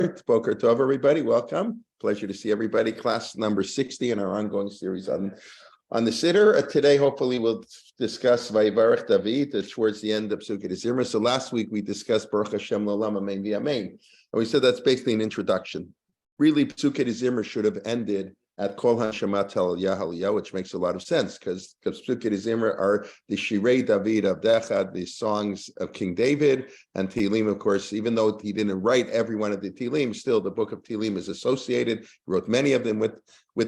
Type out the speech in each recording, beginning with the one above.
Boker Tov, everybody. Welcome. Pleasure to see everybody. Class number 60 in our ongoing series on the Siddur. Today, hopefully, we'll discuss Vayevarech David towards the end of Psukei Zimra. So last week, we discussed Baruch Hashem L'olam Amen V'Amen. And we said that's basically an introduction. Really, Psukei Zimra should have ended at Kol HaShema Tel Yahaliyah, which makes a lot of sense because Psukei Zimra are the Shirei David of Dechad, the songs of King David, and Tehillim, of course, even though he didn't write every one of the Tehillim, still the book of Tehillim is associated. He wrote many of them with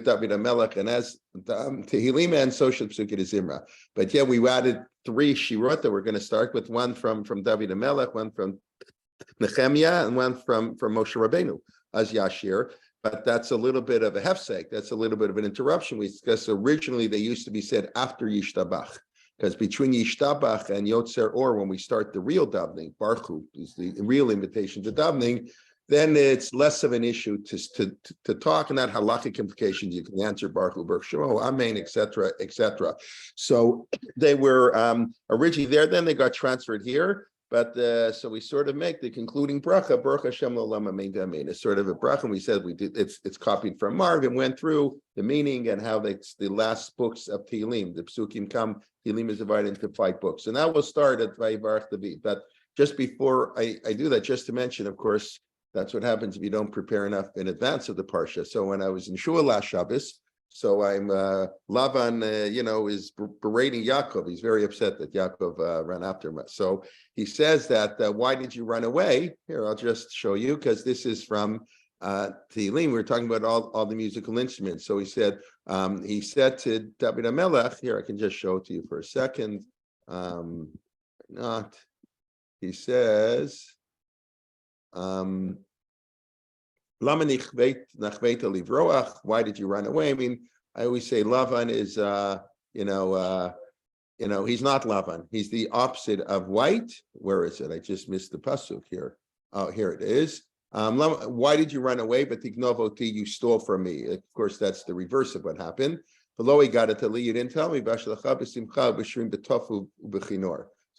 David HaMelech, and as Tehillim, and so should Psukei Zimra. But yeah, we added 3 Shirot that we're going to start with, one from David HaMelech, one from Nehemiah, and one from Moshe Rabbeinu as Yashir. But that's a little bit of a hefsek. That's a little bit of an interruption. We discussed originally they used to be said after Yishtabach, because between Yishtabach and Yotzer Or, when we start the real davening, Baruch Hu is the real invitation to davening, then it's less of an issue to talk, and that halakhic implications you can answer Baruch Hu, Baruch Shemo, Amen, etc., etc. So they were originally there. Then they got transferred here. But so we sort of make the concluding bracha, Baruch Hashem L'olam Amen V'Amen. It's sort of a bracha, and we said we did. It's copied from Marv and went through the meaning and how the last books of Tehillim, the Psukim come. Tehillim is divided into 5 books, and that will start at Vayevarech David. But just before I do that, just to mention, of course, that's what happens if you don't prepare enough in advance of the parsha. So when I was in Shul last Shabbos. So I'm Lavan, is berating Yaakov. He's very upset that Yaakov ran after him. So he says that, why did you run away? Here, I'll just show you, because this is from Tehillim. We're talking about all the musical instruments. So he said to David HaMelech, here, I can just show it to you for a second. Not. He says, why did you run away? I mean, I always say Lavan is, he's not Lavan. He's the opposite of white. Where is it? I just missed the pasuk here. Oh, here it is. Why did you run away? But Tignovoti, you stole from me. Of course, that's the reverse of what happened. Below he got it to you didn't tell me. So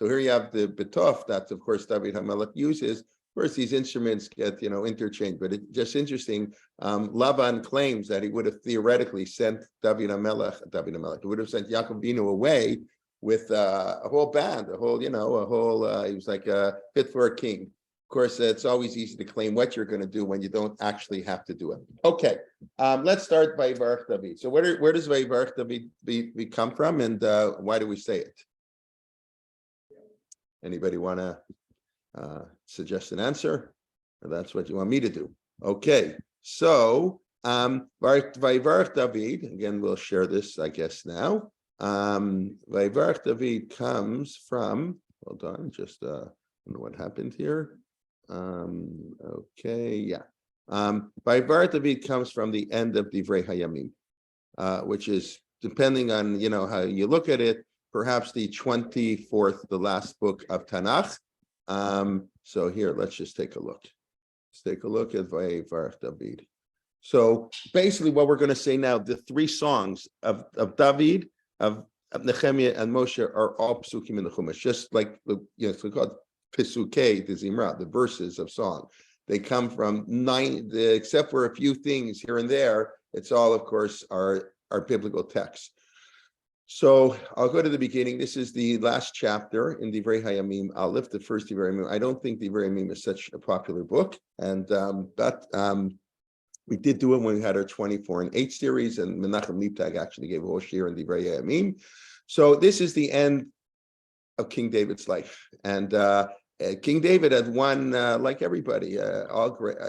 here you have the betof that, of course, David HaMelech uses. Of course, these instruments get, interchanged, but it's just interesting. Lavan claims that he would have theoretically sent David HaMelech. He would have sent Yaakov Binu away with a whole band, he was like fit for a king. Of course, it's always easy to claim what you're going to do when you don't actually have to do it. Okay, let's start by Vayevarech David. So where does Vayevarech David come from, and why do we say it? Anybody want to suggest an answer, or that's what you want me to do? Okay, so Vayevarech David, again, we'll share this, I guess, now. Vayevarech David comes from, hold on, just I don't know what happened here. Okay, yeah. Vayevarech David comes from the end of Divrei Hayamim, which is, depending on how you look at it, perhaps the 24th, the last book of Tanakh. So here, let's just take a look. Let's take a look at Vayevarech David. So basically what we're going to say now, the 3 songs of David, of Nehemiah and Moshe are all psukim in the Chumash, just like it's called Pesukei, the Zimra, the verses of song. They come from 9, except for a few things here and there, it's all, of course, our biblical texts. So I'll go to the beginning. This is the last chapter in Divrei Hayamim Aleph, the first Divrei Hayamim. I don't think Divrei Hayamim is such a popular book, and but we did do it when we had our 24 and 8 series, and Menachem Leibtag actually gave a whole share in Divrei Hayamim. So this is the end of King David's life, and King David had one, like everybody,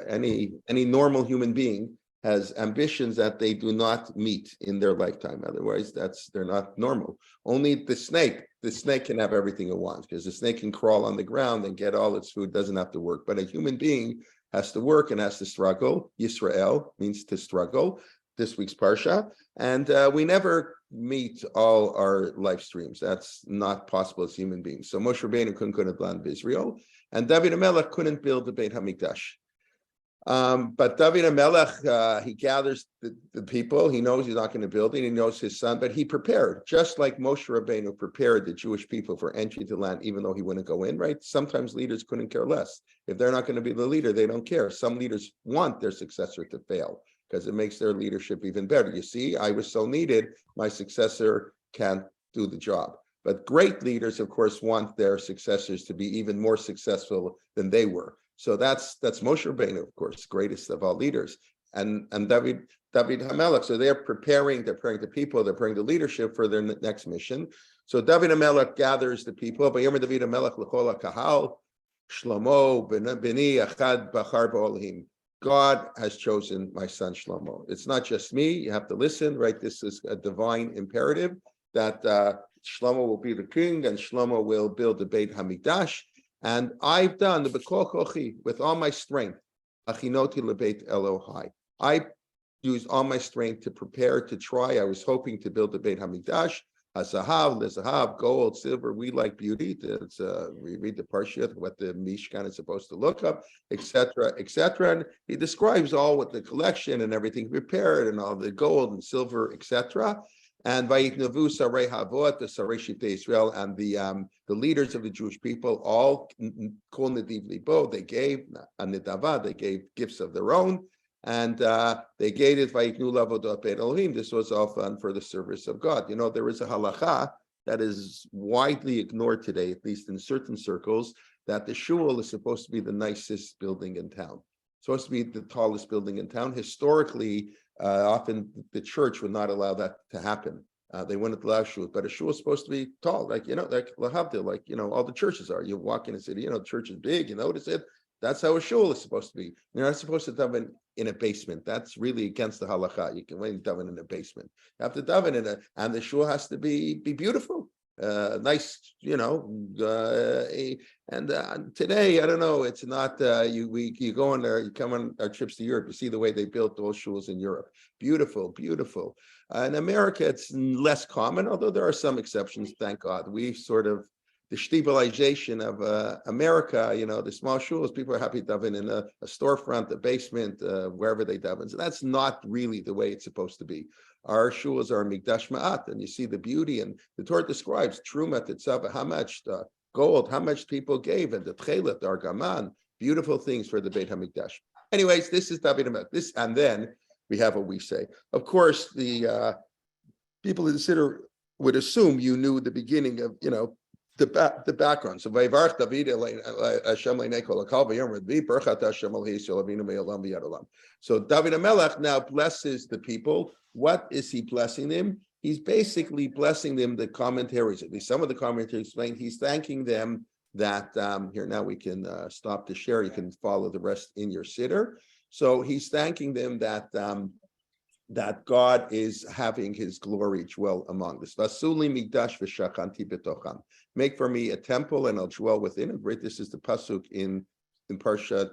any normal human being has ambitions that they do not meet in their lifetime. Otherwise, they're not normal. Only the snake can have everything it wants, because the snake can crawl on the ground and get all its food, doesn't have to work. But a human being has to work and has to struggle. Yisrael means to struggle. This week's Parsha. And we never meet all our life streams. That's not possible as human beings. So Moshe Rabbeinu couldn't go to the land of Israel, and David HaMelech couldn't build the Beit HaMikdash. But David HaMelech, he gathers the people. He knows he's not going to build it. He knows his son, but he prepared, just like Moshe Rabbeinu prepared the Jewish people for entry to land, even though he wouldn't go in, right? Sometimes leaders couldn't care less. If they're not going to be the leader, they don't care. Some leaders want their successor to fail because it makes their leadership even better. You see, I was so needed, my successor can't do the job. But great leaders, of course, want their successors to be even more successful than they were. So that's Moshe Rabbeinu, of course, greatest of all leaders, and David HaMelech. So they're preparing the people, they're preparing the leadership for their next mission. So David HaMelech gathers the people. Vayemer David HaMelech l'chol kahal Shlomo b'ni achad bachar ba'olim. God has chosen my son Shlomo. It's not just me. You have to listen, right? This is a divine imperative that Shlomo will be the king, and Shlomo will build the Beit Hamikdash. And I've done the B'kol Kochi with all my strength. Achinoti lebeit Elohai. I used all my strength to prepare, to try. I was hoping to build the Beit Hamikdash. Hazahav, lezahav, gold, silver. We like beauty. We read the Parshat, what the Mishkan is supposed to look up, etc., etc. And he describes all what the collection and everything prepared, and all the gold and silver, etc. And Vayitnavu Sarei Havot, the Sarei Shivtei Israel, and the leaders of the Jewish people, all Kol Nediv Libo, they gave a Nidava, they gave gifts of their own, and they gave it Vayitnu Lavodot Beit Elohim. This was all done for the service of God. You know, there is a halacha that is widely ignored today, at least in certain circles, that the shul is supposed to be the nicest building in town. It's supposed to be the tallest building in town. Historically, often the church would not allow that to happen. They wouldn't allow shul, but a shul is supposed to be tall, like lahavdil, like all the churches are. You walk in a city, the church is big. You notice it. That's how a shul is supposed to be. You're not supposed to daven in a basement. That's really against the halakha. You can only daven in a basement. You have to daven and the shul has to be beautiful. Nice, and today, I don't know, it's not, you go on there, you come on our trips to Europe, you see the way they built those shuls in Europe. Beautiful, beautiful. In America, it's less common, although there are some exceptions, thank God. We sort of, the stabilization of America, the small shuls, people are happy daven in a storefront, a basement, wherever they daven. So that's not really the way it's supposed to be. Our shuls are mikdash ma'at, and you see the beauty, and the Torah describes truma tetzava, how much gold, how much people gave, and the tchelet, the argaman, beautiful things for the Beit Hamikdash. Anyways, this is David HaMelech. And then we have what we say. Of course, the people in the Siddur would assume you knew the beginning of, the background. So Vayevarech David Hashem le'nei kol hakal v'yom Rabbi Baruch Hashem al Yisrael Avinu me'olam v'yad olam. So David HaMelech now blesses the people. What is he blessing them? He's basically blessing them. The commentaries, at least some of the commentaries explain, he's thanking them that here now we can stop the share. You can follow the rest in your siddur. So he's thanking them that that God is having his glory dwell among us. Vasuli migdash v'shachanti betocham. Make for me a temple and I'll dwell within it. Right, this is the pasuk in Parsha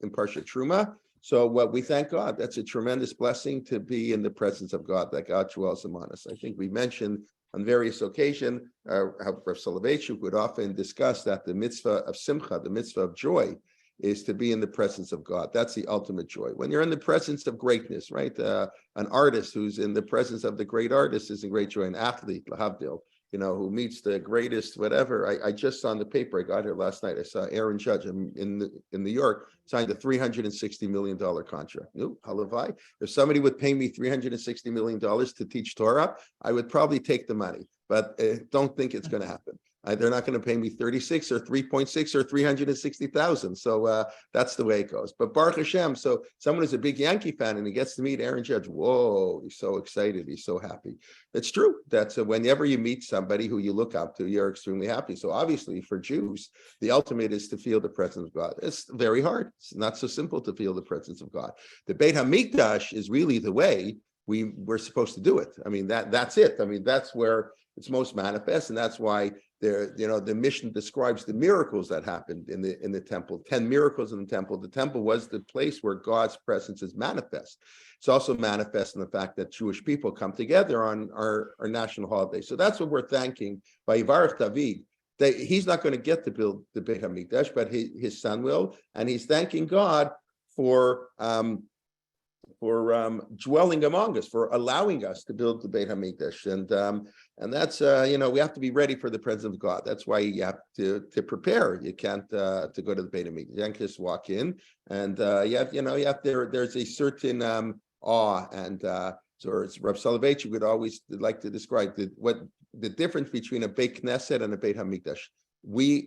Truma. So what we thank God, that's a tremendous blessing to be in the presence of God, that God dwells among us. I think we mentioned on various occasions how Rav Soloveitchik would often discuss that the mitzvah of simcha, the mitzvah of joy, is to be in the presence of God. That's the ultimate joy. When you're in the presence of greatness, right? An artist who's in the presence of the great artist is in great joy. An athlete, lahavdil, who meets the greatest whatever. I just saw in the paper, I got here last night, I saw Aaron Judge in New York signed a $360 million contract. Halavai. If somebody would pay me $360 million to teach Torah, I would probably take the money, but don't think it's going to happen. They're not going to pay me 36 or 3.6 or 360,000. So that's the way it goes. But Baruch Hashem, so someone who's a big Yankee fan and he gets to meet Aaron Judge, whoa, he's so excited. He's so happy. It's true. That's whenever you meet somebody who you look up to, you're extremely happy. So obviously for Jews, the ultimate is to feel the presence of God. It's very hard. It's not so simple to feel the presence of God. The Beit HaMikdash is really the way we're supposed to do it. I mean, that's it. I mean, that's where it's most manifest, and that's why the mission describes the miracles that happened in the temple. 10 miracles in the temple. The temple was the place where God's presence is manifest. It's also manifest in the fact that Jewish people come together on our national holiday. So that's what we're thanking Vayevarech David. He's not going to get to build the Beit HaMikdash, but his son will, and he's thanking God for dwelling among us, for allowing us to build the Beit Hamikdash, and that's we have to be ready for the presence of God. That's why you have to prepare. You can't to go to the Beit Hamikdash. You can't just walk in, and there's a certain awe, and so Rav Soloveitchik would always like to describe the difference between a Beit Knesset and a Beit Hamikdash.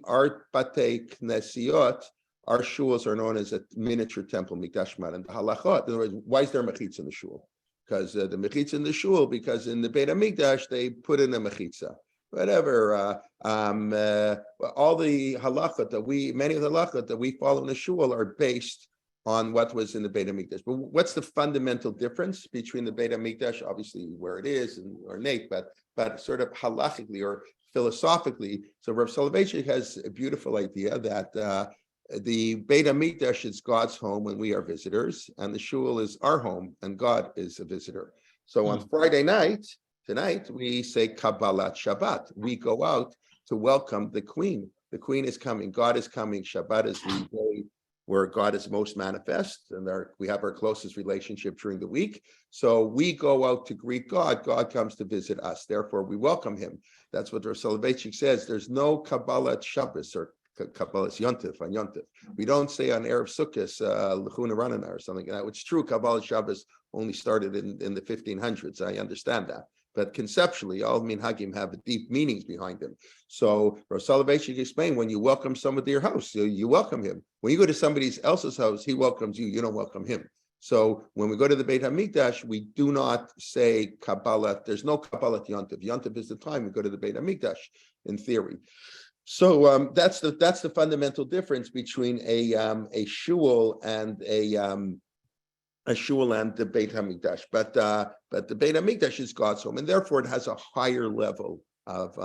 Our Batei Knesiot, our shuls are known as a miniature temple, mikdashman, and the halachot. In other words, why is there mechitza in the shul? Because the mechitza in the shul, because in the Beit Hamikdash they put in a mechitza. Whatever, all the halachot many of the halachot that we follow in the shul are based on what was in the Beit Hamikdash. But what's the fundamental difference between the Beit Hamikdash, obviously where it is and ornate, but sort of halachically or philosophically? So Rav Soloveitchik has a beautiful idea that the Beit Hamikdash is God's home when we are visitors, and the shul is our home, and God is a visitor. So on Friday night, tonight, we say Kabbalat Shabbat. We go out to welcome the Queen. The Queen is coming. God is coming. Shabbat is the day where God is most manifest, and we have our closest relationship during the week. So we go out to greet God. God comes to visit us. Therefore, we welcome him. That's what Rav Soloveitchik says. There's no Kabbalat Shabbos or Kabbalas Yontif on Yontif. We don't say on Erev Sukkot, L'chuna Ranana or something like that. It's true, Kabbalas Shabbos only started in the 1500s. I understand that. But conceptually, all minhagim have deep meanings behind them. So Rav Soloveitchik explained, when you welcome someone to your house, you welcome him. When you go to somebody else's house, he welcomes you. You don't welcome him. So when we go to the Beit Hamikdash, we do not say Kabbalah. There's no Kabbalah Yontif. Yontif is the time we go to the Beit Hamikdash, in theory. So that's the fundamental difference between a shul and a shul and the Beit Hamikdash. But the Beit Hamikdash is God's home, and therefore it has a higher level of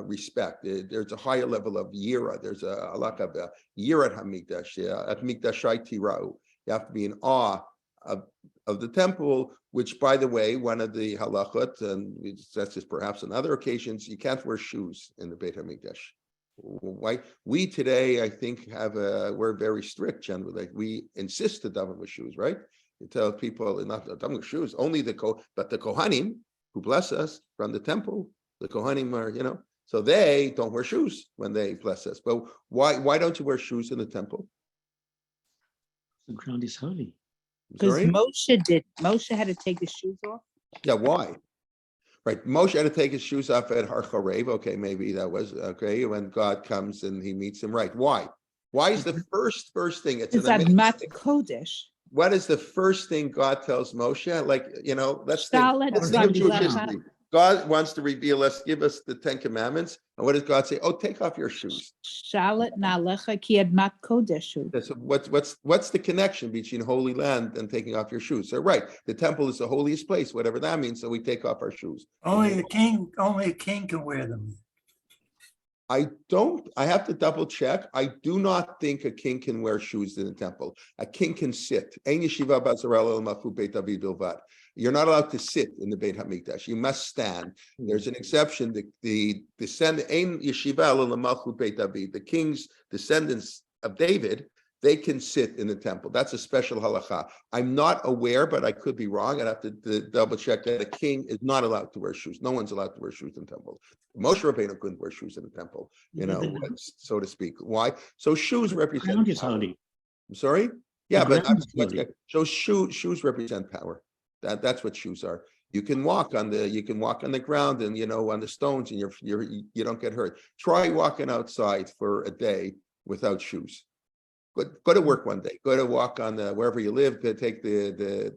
respect. There's a higher level of yira. There's a lot of yirat Hamikdash. At Mikdashai Tirau, you have to be in awe of the temple, which, by the way, one of the halachot, and that's just perhaps on other occasions, you can't wear shoes in the Beit HaMikdash. Why? We today, I think, we're very strict generally. Like, we insist to daven with shoes, right? You tell people not to daven with shoes, only but the Kohanim, who bless us from the temple, the Kohanim are, so they don't wear shoes when they bless us. But why don't you wear shoes in the temple? The ground is holy. Because Moshe had to take his shoes off. Yeah, why? Right, Moshe had to take his shoes off at Har Chorev. Okay, maybe that was okay. When God comes and he meets him, right? Why? Why is the first thing? It's Admat Kodesh. What is the first thing God tells Moshe? Let's think Jewish history. God wants to reveal us, give us the 10 Commandments. And what does God say? Oh, take off your shoes. Shalat na'alecha ki admat kodeshu. So what's the connection between Holy Land and taking off your shoes? So right, the temple is the holiest place, whatever that means. So we take off our shoes. Only a king can wear them. I have to double check. I do not think a king can wear shoes in the temple. A king can sit. You're not allowed to sit in the Beit HaMikdash. You must stand. There's an exception. The king's descendants of David, they can sit in the temple. That's a special halacha. I'm not aware, but I could be wrong. I'd have to double check that a king is not allowed to wear shoes. No one's allowed to wear shoes in the temple. Moshe Rabbeinu couldn't wear shoes in the temple, so to speak. Why? So shoes represent power. I'm sorry? Yeah, so shoes represent power. That's what shoes are. You can walk on the ground and on the stones, and you don't get hurt. Try walking outside for a day without shoes. Go to work one day. Go to walk on wherever you live. To take the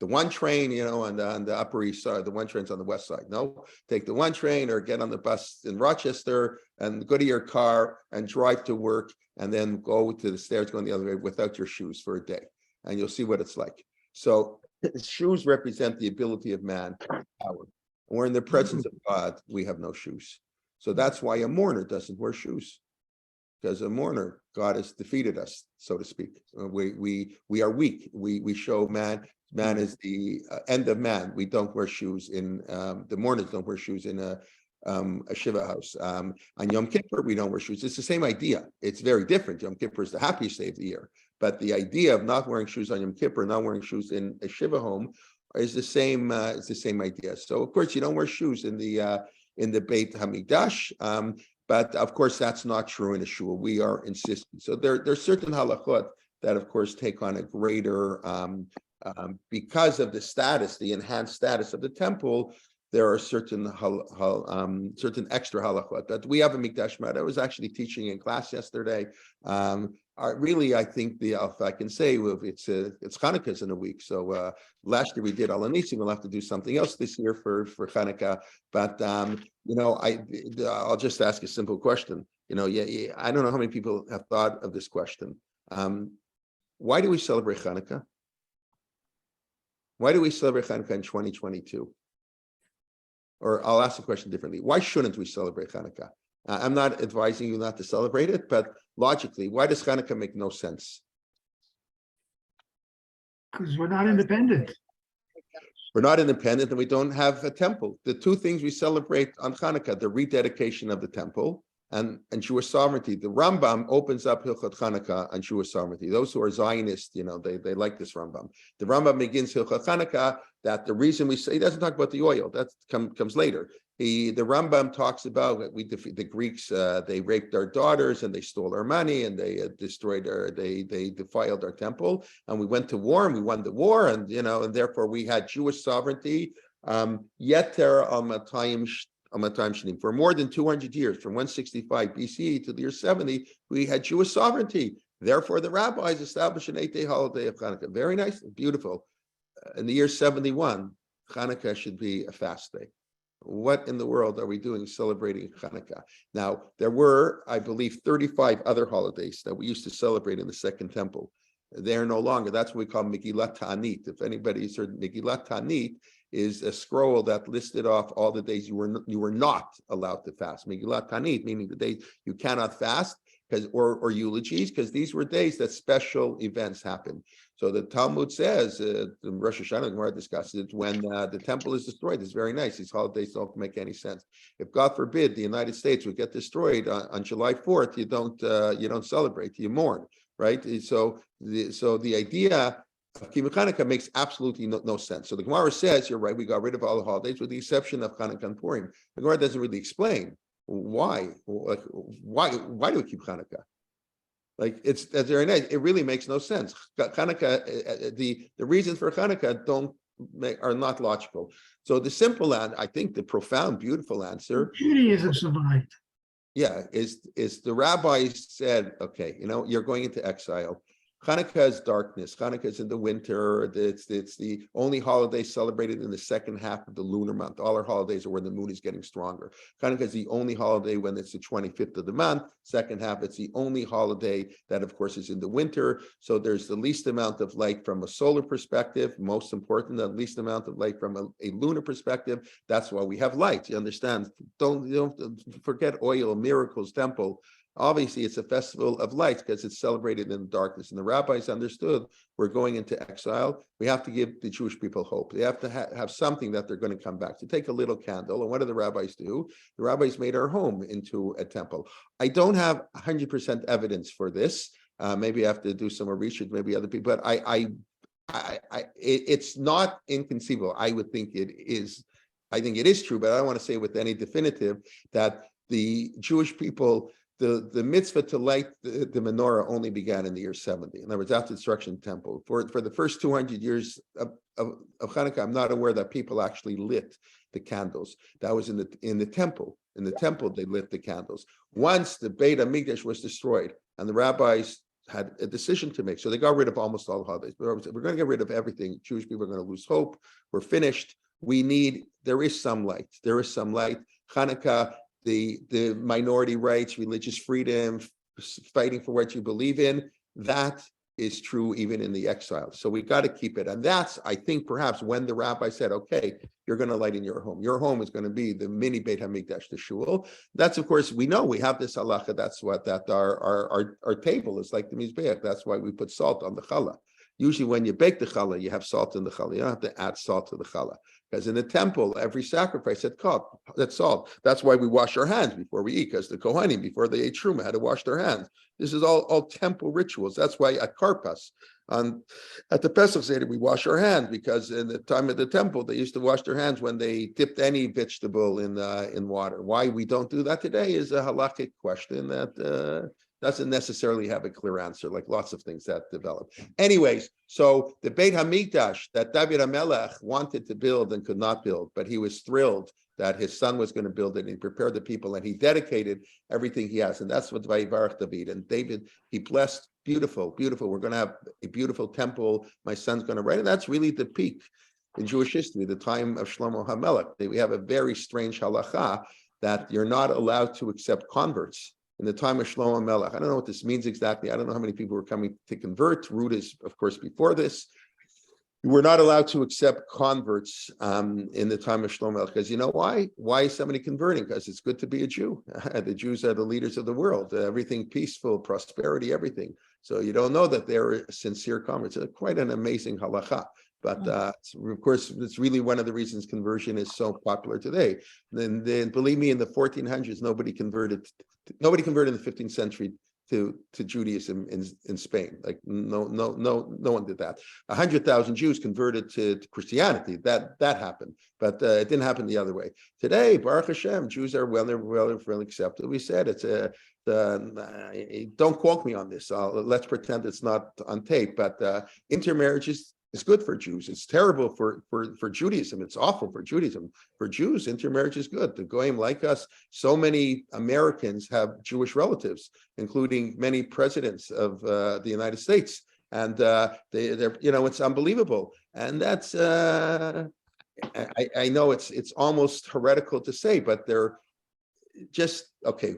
one train, on the Upper East Side. The one train's on the West Side. No, take the one train or get on the bus in Rochester and go to your car and drive to work, and then go to the stairs going the other way without your shoes for a day, and you'll see what it's like. So shoes represent the ability of man, power. When we're in the presence of God, we have no shoes. So that's why a mourner doesn't wear shoes. Because a mourner, God has defeated us, so to speak. We are weak. We show man is the end of man. We don't wear shoes the mourners don't wear shoes in a Shiva house. On Yom Kippur, we don't wear shoes. It's the same idea. It's very different. Yom Kippur is the happiest day of the year. But the idea of not wearing shoes on Yom Kippur, not wearing shoes in a Shiva home, is the same. Is the same idea. So of course you don't wear shoes in the Beit Hamikdash, but of course that's not true in a shul. We are insisting. So there's certain halachot that of course take on a greater because of the status, the enhanced status of the temple. There are certain certain extra halachot that we have a mikdash mat. I was actually teaching in class yesterday. Really, I think if I can say, it's Hanukkah's in a week. So last year we did Al Anisi. We'll have to do something else this year for Hanukkah. But I'll just ask a simple question. I don't know how many people have thought of this question. Why do we celebrate Hanukkah? Why do we celebrate Hanukkah in 2022? Or I'll ask the question differently. Why shouldn't we celebrate Hanukkah? I'm not advising you not to celebrate it, but logically, why does Hanukkah make no sense? Because we're not independent. We're not independent and we don't have a temple. The two things we celebrate on Hanukkah, the rededication of the temple and Jewish sovereignty. The Rambam opens up Hilchot Hanukkah on Jewish sovereignty. Those who are Zionists, they like this Rambam. The Rambam begins Hilchot Hanukkah that the reason we say, he doesn't talk about the oil, that comes later. The Rambam talks about the Greeks, they raped our daughters and they stole our money and they destroyed they defiled our temple, and we went to war and we won the war, and and therefore we had Jewish sovereignty. Yeter al matayim shnim, for more than 200 years, from 165 BCE to the year 70, we had Jewish sovereignty. Therefore, the rabbis established an 8-day holiday of Hanukkah. Very nice, beautiful. In the year 71, Hanukkah should be a fast day. What in the world are we doing celebrating Hanukkah? Now, there were, I believe, 35 other holidays that we used to celebrate in the Second Temple. They're no longer. That's what we call Megillat Ta'anit. If anybody's heard, Megillat Ta'anit is a scroll that listed off all the days you were not allowed to fast. Megillat Ta'anit, meaning the days you cannot fast, or eulogies, because these were days that special events happened. So the Talmud says, the Rosh Hashanah Gemara discusses it, when the temple is destroyed. It's very nice. These holidays don't make any sense. If God forbid the United States would get destroyed on July 4th, you don't celebrate, you mourn, right? So the idea of Kibbutz Hanukkah makes absolutely no sense. So the Gemara says, you're right, we got rid of all the holidays with the exception of Hanukkah and Purim. The Gemara doesn't really explain why. Why do we keep Hanukkah? Like, that's very nice. It really makes no sense. Hanukkah, the reasons for Hanukkah are not logical. So the simple and I think the profound, beautiful answer, Judaism survived. yeah, is the rabbis said, okay, you're going into exile. Hanukkah is darkness. Hanukkah is in the winter. It's the only holiday celebrated in the second half of the lunar month. All our holidays are when the moon is getting stronger. Hanukkah is the only holiday when it's the 25th of the month. Second half, it's the only holiday that, of course, is in the winter. So there's the least amount of light from a solar perspective. Most important, the least amount of light from a lunar perspective. That's why we have light. You understand? Don't forget oil, miracles, temple. Obviously, it's a festival of lights because it's celebrated in the darkness. And the rabbis understood we're going into exile. We have to give the Jewish people hope. They have to have something that they're going to come back to. Take a little candle. And what do the rabbis do? The rabbis made our home into a temple. I don't have 100% evidence for this. Maybe I have to do some more research, maybe other people. But it's not inconceivable. I would think it is. I think it is true, but I don't want to say with any definitive that the Jewish people, the mitzvah to light the menorah only began in the year 70. In other words, after the destruction of the temple. For the first 200 years of Hanukkah, I'm not aware that people actually lit the candles. That was in the temple. In the temple, they lit the candles. Once the Beit HaMikdash was destroyed, and the rabbis had a decision to make, so they got rid of almost all the holidays. We're going to get rid of everything. Jewish people are going to lose hope. We're finished. There is some light. There is some light. Hanukkah, the minority rights, religious freedom, fighting for what you believe in, that is true even in the exile. So we got to keep it. And that's, I think, perhaps when the rabbi said, okay, you're going to light in your home. Your home is going to be the mini Beit HaMikdash, the shul. That's, of course, we know we have this halacha. That's what our table is like the Mizbeach. That's why we put salt on the challah. Usually when you bake the challah, you have salt in the challah. You don't have to add salt to the challah. Because in the temple, every sacrifice had salt. That's why we wash our hands before we eat, because the Kohanim, before they ate truma, had to wash their hands. This is all temple rituals. That's why at Karpas, at the Pesach Seder, we wash our hands, because in the time of the temple, they used to wash their hands when they dipped any vegetable in water. Why we don't do that today is a halakhic question that doesn't necessarily have a clear answer, like lots of things that develop. Anyways, so the Beit HaMikdash that David HaMelech wanted to build and could not build, but he was thrilled that his son was going to build it, and he prepared the people, and he dedicated everything he has, and that's what Vayevarech David. And David, he blessed, beautiful, beautiful. We're going to have a beautiful temple. My son's going to write, and that's really the peak in Jewish history, the time of Shlomo HaMelech. We have a very strange halacha that you're not allowed to accept converts. In the time of Shlomo Melech, I don't know what this means exactly. I don't know how many people were coming to convert. Root is, of course, before this. We're not allowed to accept converts in the time of Shlomo Melech, because you know why? Why is somebody converting? Because it's good to be a Jew. The Jews are the leaders of the world. Everything peaceful, prosperity, everything. So you don't know that they're sincere converts. It's quite an amazing halacha. But of course, it's really one of the reasons conversion is so popular today. Then believe me, in the 1400s, nobody converted in the 15th century to Judaism in Spain. Like no one did that. 100,000 Jews converted to Christianity. That happened, but it didn't happen the other way. Today, Baruch Hashem, Jews are well accepted. We said it's don't quote me on this. Let's pretend it's not on tape. But intermarriage is good for Jews. It's terrible for Judaism. It's awful for Judaism. For Jews, intermarriage is good. The Goyim like us. So many Americans have Jewish relatives, including many presidents of the United States, and they're it's unbelievable. And that's I know it's almost heretical to say, but they're just okay.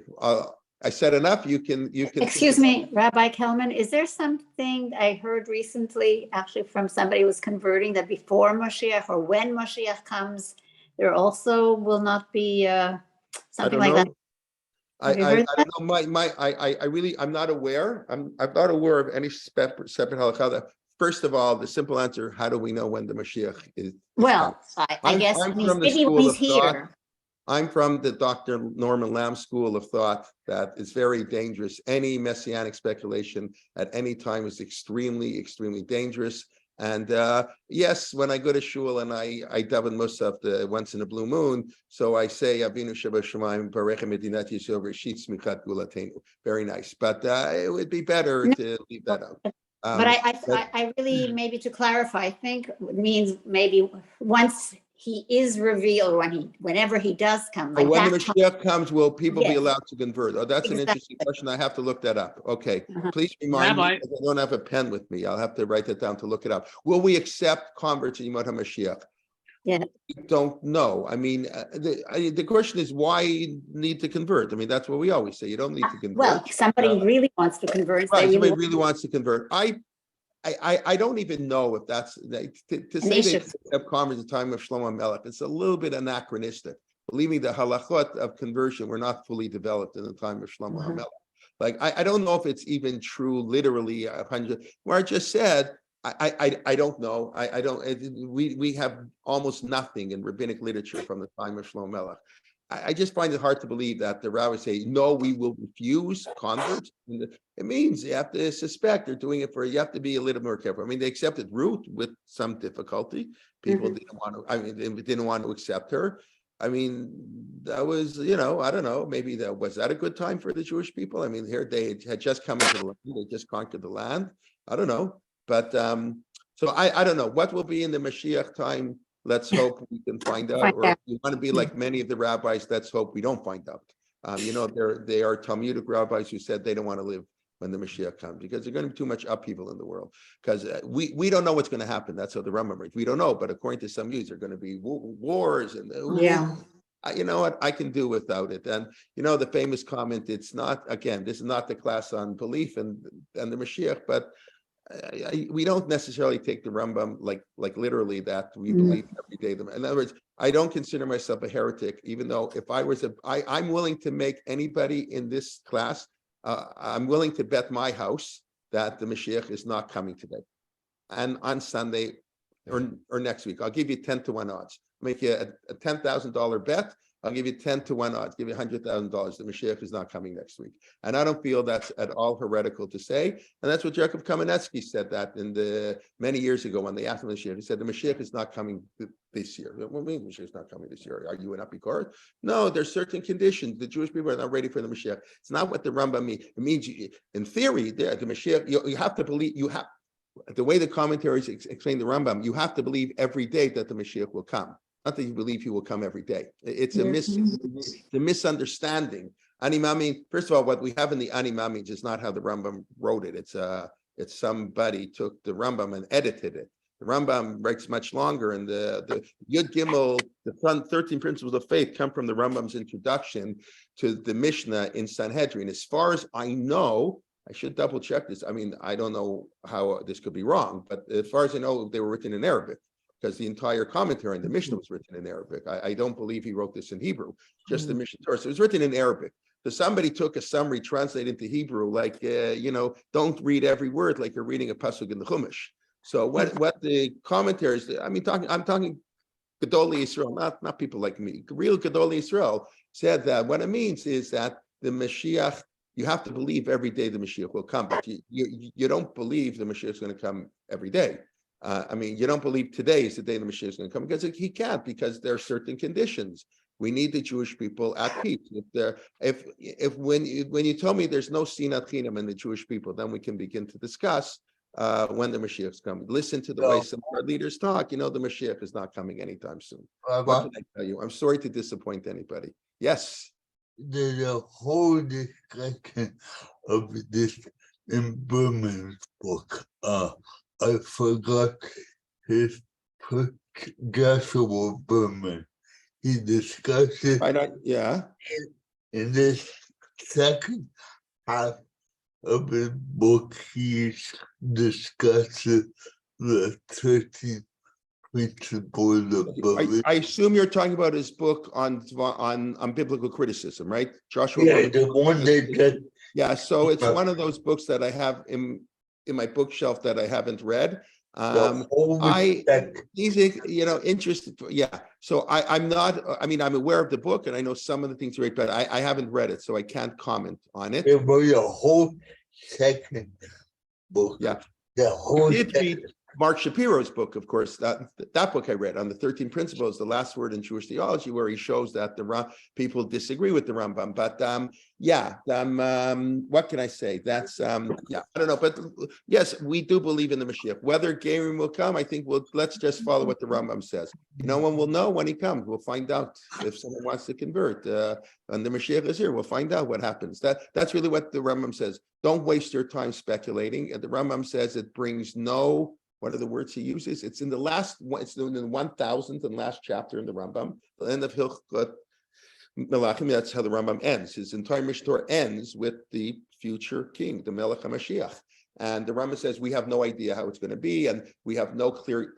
I said enough. You can. Excuse me, Rabbi Kelman, is there something I heard recently, actually from somebody who was converting, that before Moshiach or when Moshiach comes, there also will not be something like that? I don't know. I'm not aware. I'm not aware of any separate halakha. First of all, the simple answer: how do we know when the Mashiach is? Well, I guess maybe when he's here. I'm from the Dr. Norman Lamb school of thought that is very dangerous. Any messianic speculation at any time is extremely, extremely dangerous. And yes, when I go to shul and I daven Musaf once in a blue moon, so I say Avinu Shabbat Barecha Medinat Yisrael Reshit Smichat Gulatenu. Very nice, but it would be better to leave that out. But I really, maybe to clarify, I think it means maybe once he is revealed, whenever he does come. Like when the Mashiach comes, will people be allowed to convert? Oh, that's an interesting question. I have to look that up. Okay, please remind me, because I don't have a pen with me. I'll have to write that down to look it up. Will we accept converts in Yemot HaMashiach? Yeah. We don't know. I mean, the question is, why need to convert? I mean, that's what we always say. You don't need to convert. Well, somebody really wants to convert. Right, somebody really wants to convert. I don't even know if that's to say they have converts at the time of Shlomo Melech. It's a little bit anachronistic. Believe me, the halachot of conversion were not fully developed in the time of Shlomo HaMelech. Like I don't know if it's even true literally 100. Where I just said I don't know. I don't. We have almost nothing in rabbinic literature from the time of Shlomo Melech. I just find it hard to believe that the rabbis say, no, we will refuse converts. It means you have to suspect they're doing it you have to be a little more careful. I mean, they accepted Ruth with some difficulty. People didn't want to, they didn't want to accept her. I mean, that was, I don't know, maybe was that a good time for the Jewish people? I mean, here they had just come into the land, they just conquered the land. I don't know. But so I don't know what will be in the Mashiach time. Let's hope we can find out. Or if you want to be like many of the rabbis, let's hope we don't find out. They are Talmudic rabbis who said they don't want to live when the Mashiach comes because there's going to be too much upheaval in the world. Because we don't know what's going to happen. That's how the Rambam writes. We don't know, but according to some views, there are going to be wars and you know what? I can do without it. And the famous comment. It's not, again, this is not the class on belief and the Mashiach, but we don't necessarily take the Rambam like literally that we believe every day. In other words, I don't consider myself a heretic, even though if I was I'm willing to make anybody in this class, I'm willing to bet my house that the Mashiach is not coming today. and on Sunday or next week, I'll give you 10-1 odds. Make you a $10,000 bet. I'll give you 10-1 odds, give you $100,000. The Mashiach is not coming next week. And I don't feel that's at all heretical to say. And that's what Jacob Kamenetsky said that many years ago when they asked him the Mashiach. He said, the Mashiach is not coming this year. What do you mean the Mashiach is not coming this year? Are you an Apikor? No, there's certain conditions. The Jewish people are not ready for the Mashiach. It's not what the Rambam means. It means, in theory, the Mashiach, you have to believe, the way the commentaries explain the Rambam, you have to believe every day that the Mashiach will come. Not that you believe he will come every day. It's a misunderstanding. Animami, first of all, what we have in the Animami is not how the Rambam wrote it. It's somebody took the Rambam and edited it. The Rambam writes much longer, and the Yud Gimel, the 13 principles of faith come from the Rambam's introduction to the Mishnah in Sanhedrin. As far as I know, I should double check this. I mean, I don't know how this could be wrong, but as far as I know, they were written in Arabic, because the entire commentary in the Mishnah was written in Arabic. I don't believe he wrote this in Hebrew, just the Mishnah Torah. So it was written in Arabic. So somebody took a summary, translated into Hebrew, like, don't read every word like you're reading a pasuk in the Chumash. So what the commentaries, I'm talking Gedolei Yisrael, not people like me. Real Gedolei Yisrael said that what it means is that the Mashiach, you have to believe every day the Mashiach will come, but you don't believe the Mashiach is going to come every day. You don't believe today is the day the Mashiach is going to come, because he can't, because there are certain conditions. We need the Jewish people at peace. If when you tell me there's no sinat chinam in the Jewish people, then we can begin to discuss when the Mashiach is coming. Listen to the way some of our leaders talk. The Mashiach is not coming anytime soon. What can I tell you? I'm sorry to disappoint anybody. Yes. There's a whole discussion of this in Berman's book. I forgot his Joshua Berman. He discusses in this second half of his book. He discusses the 13 principles of belief. I assume you're talking about his book on biblical criticism, right? Joshua. Yeah, the one that. Yeah, so it's one of those books that I have in my bookshelf that I haven't read. He's interested. Yeah. So I'm not. I'm aware of the book and I know some of the things right, but I haven't read it, so I can't comment on it. It was a whole second book. Yeah. The whole. I did read Mark Shapiro's book, of course. That book I read on the 13 principles, the last word in Jewish theology, where he shows that people disagree with the Rambam. But what can I say? That's I don't know. But yes, we do believe in the Mashiach. Whether Gerim will come, I think let's just follow what the Rambam says. No one will know when he comes. We'll find out if someone wants to convert. And the Mashiach is here. We'll find out what happens. That's really what the Rambam says. Don't waste your time speculating. And the Rambam says it brings no. What are the words he uses? It's in the 1000th and last chapter in the Rambam, the end of Hilchot Melachim. That's how the Rambam ends. His entire Mishnah Torah ends with the future king, the Melech HaMashiach. And the Rambam says we have no idea how it's going to be, and we have no clear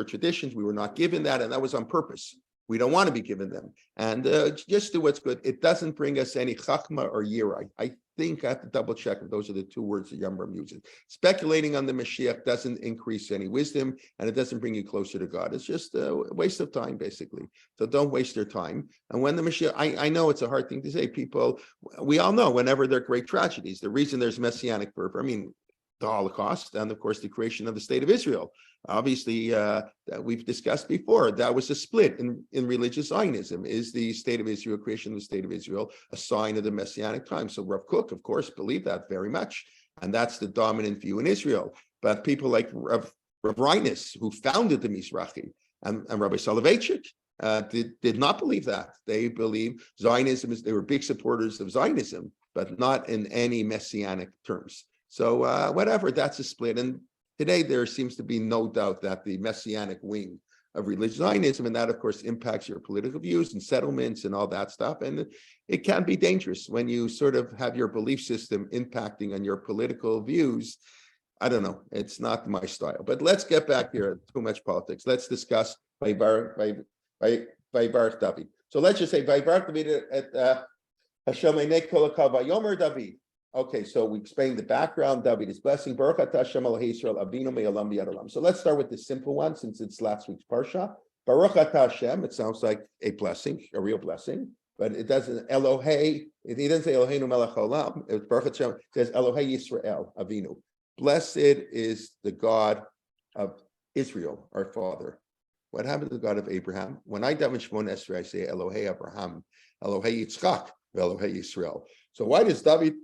traditions. We were not given that, and that was on purpose. We don't want to be given them, and just do what's good. It doesn't bring us any chachma or yira. I think I have to double check if those are the two words that Rambam uses. Speculating on the Mashiach doesn't increase any wisdom, and it doesn't bring you closer to God. It's just a waste of time, basically. So don't waste your time. And when the Mashiach, I know it's a hard thing to say. People, we all know whenever there are great tragedies, the reason there's messianic fervor, the Holocaust, and of course the creation of the state of Israel. Obviously, that we've discussed before, that was a split in religious Zionism. Is the state of Israel, creation of the state of Israel, a sign of the Messianic time? So Rav Kook, of course, believed that very much. And that's the dominant view in Israel. But people like Rav Reines, who founded the Mizrahi, and Rabbi Soloveitchik, did not believe that. They believe Zionism they were big supporters of Zionism, but not in any Messianic terms. So whatever, that's a split. And today there seems to be no doubt that the Messianic wing of religious Zionism, and that of course impacts your political views and settlements and all that stuff. And it can be dangerous when you sort of have your belief system impacting on your political views. I don't know, it's not my style. But let's get back here, too much politics. Let's discuss Vayevarech David. So let's just say Vayevarech David at Hashem Einei Kol HaKal Vayomer David. Okay, so we explained the background, David is blessing. Baruch atah Hashem Elohei Yisrael Avinu me'olam v'yad olam. So let's start with the simple one since it's last week's parsha. Baruch atah Hashem, it sounds like a blessing, a real blessing, but it doesn't, Elohei, he doesn't say Eloheinu melech haolam, it's Baruch Hashem, it says Elohei Yisrael Avinu. Blessed is the God of Israel, our father. What happened to the God of Abraham? When I daven Shemon Esrei, I say Elohei Abraham, Elohei Yitzchak, Elohei Yisrael. So why does David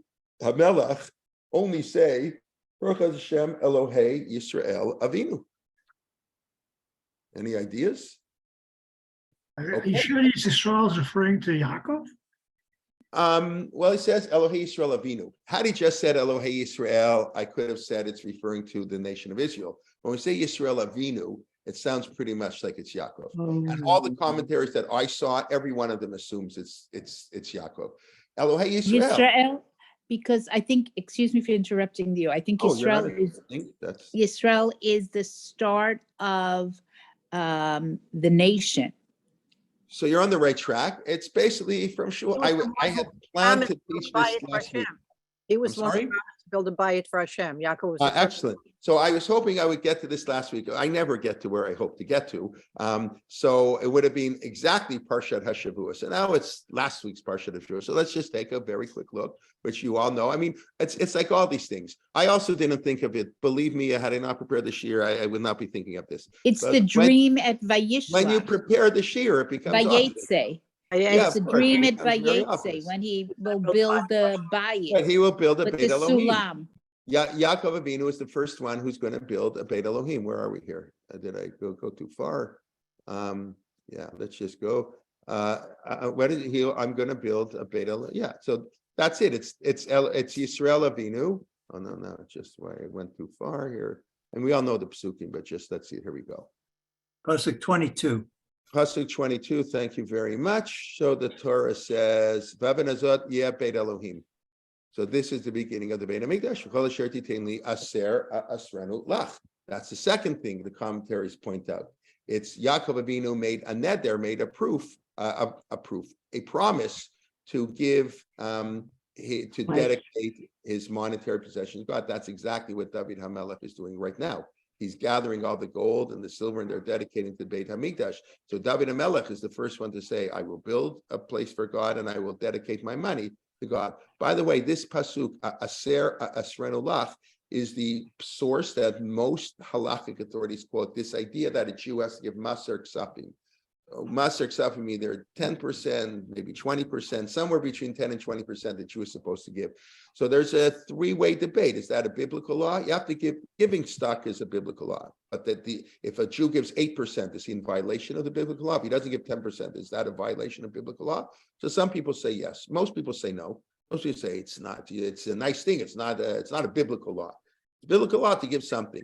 HaMelech only say Baruch Hashem Elohei Yisrael Avinu? Any ideas? Are you sure these Israel is referring to Yaakov? Well, it says Elohei Yisrael Avinu. Had he just said Elohei Yisrael, I could have said it's referring to the nation of Israel. When we say Yisrael Avinu, it sounds pretty much like it's Yaakov. And all the commentaries that I saw, every one of them assumes it's Yaakov. Elohei Yisrael. Yisrael, because I think, excuse me for interrupting you. I think Israel is the start of the nation. So you're on the right track. It's basically from Shul. I had planned to teach this last week. He was I'm one sorry? to build a bayit for Hashem. Yaakov was Excellent. So I was hoping I would get to this last week. I never get to where I hope to get to. So it would have been exactly Parshat HaShavua. So now it's last week's Parshat HaShavua. So let's just take a very quick look, which you all know. I mean, it's like all these things. I also didn't think of it. Believe me, had I not prepared the shir, I would not be thinking of this. It's But the dream at Vayishlach. when you prepare the shir, it becomes obvious. Vayetze. Yeah, It's the of course, dream it at becomes very Vayetze obvious. when he will build the But bayit he will build a with Beit the Elohim. sulam. Yaakov Avinu is the first one who's going to build a Beit Elohim. Where are we here? Did I go too far? Yeah, let's just go. What is he? I'm going to build a Beit Elohim. Yeah, so that's it. It's Yisrael Avinu. Oh no, it's just why I went too far here. And we all know the psukim, but just let's see. Here we go. Pasuk 22. Pasuk 22. Thank you very much. So the Torah says, "Vavenazot yeh Beit Elohim." So this is the beginning of the Beit HaMikdash. That's the second thing the commentaries point out. It's Yaakov Avinu made a neder, made a promise to give, to dedicate his monetary possessions to God. That's exactly what David HaMelech is doing right now. He's gathering all the gold and the silver, and they're dedicating to Beit HaMikdash. So David HaMelech is the first one to say, I will build a place for God and I will dedicate my money to God. By the way, this pasuk, Aser Asrenu Lach, is the source that most halakhic authorities quote this idea that a Jew has to give Maser Ksafim. Maser Ksafim, either 10%, maybe 20%, somewhere between 10 and 20% the Jew is supposed to give. So there's a three-way debate. Is that a biblical law? You have to giving stock is a biblical law. But if a Jew gives 8%, is he in violation of the biblical law? If he doesn't give 10%, is that a violation of biblical law? So some people say yes. Most people say no. Most people say it's not. It's a nice thing. It's not a biblical law. It's biblical law to give something.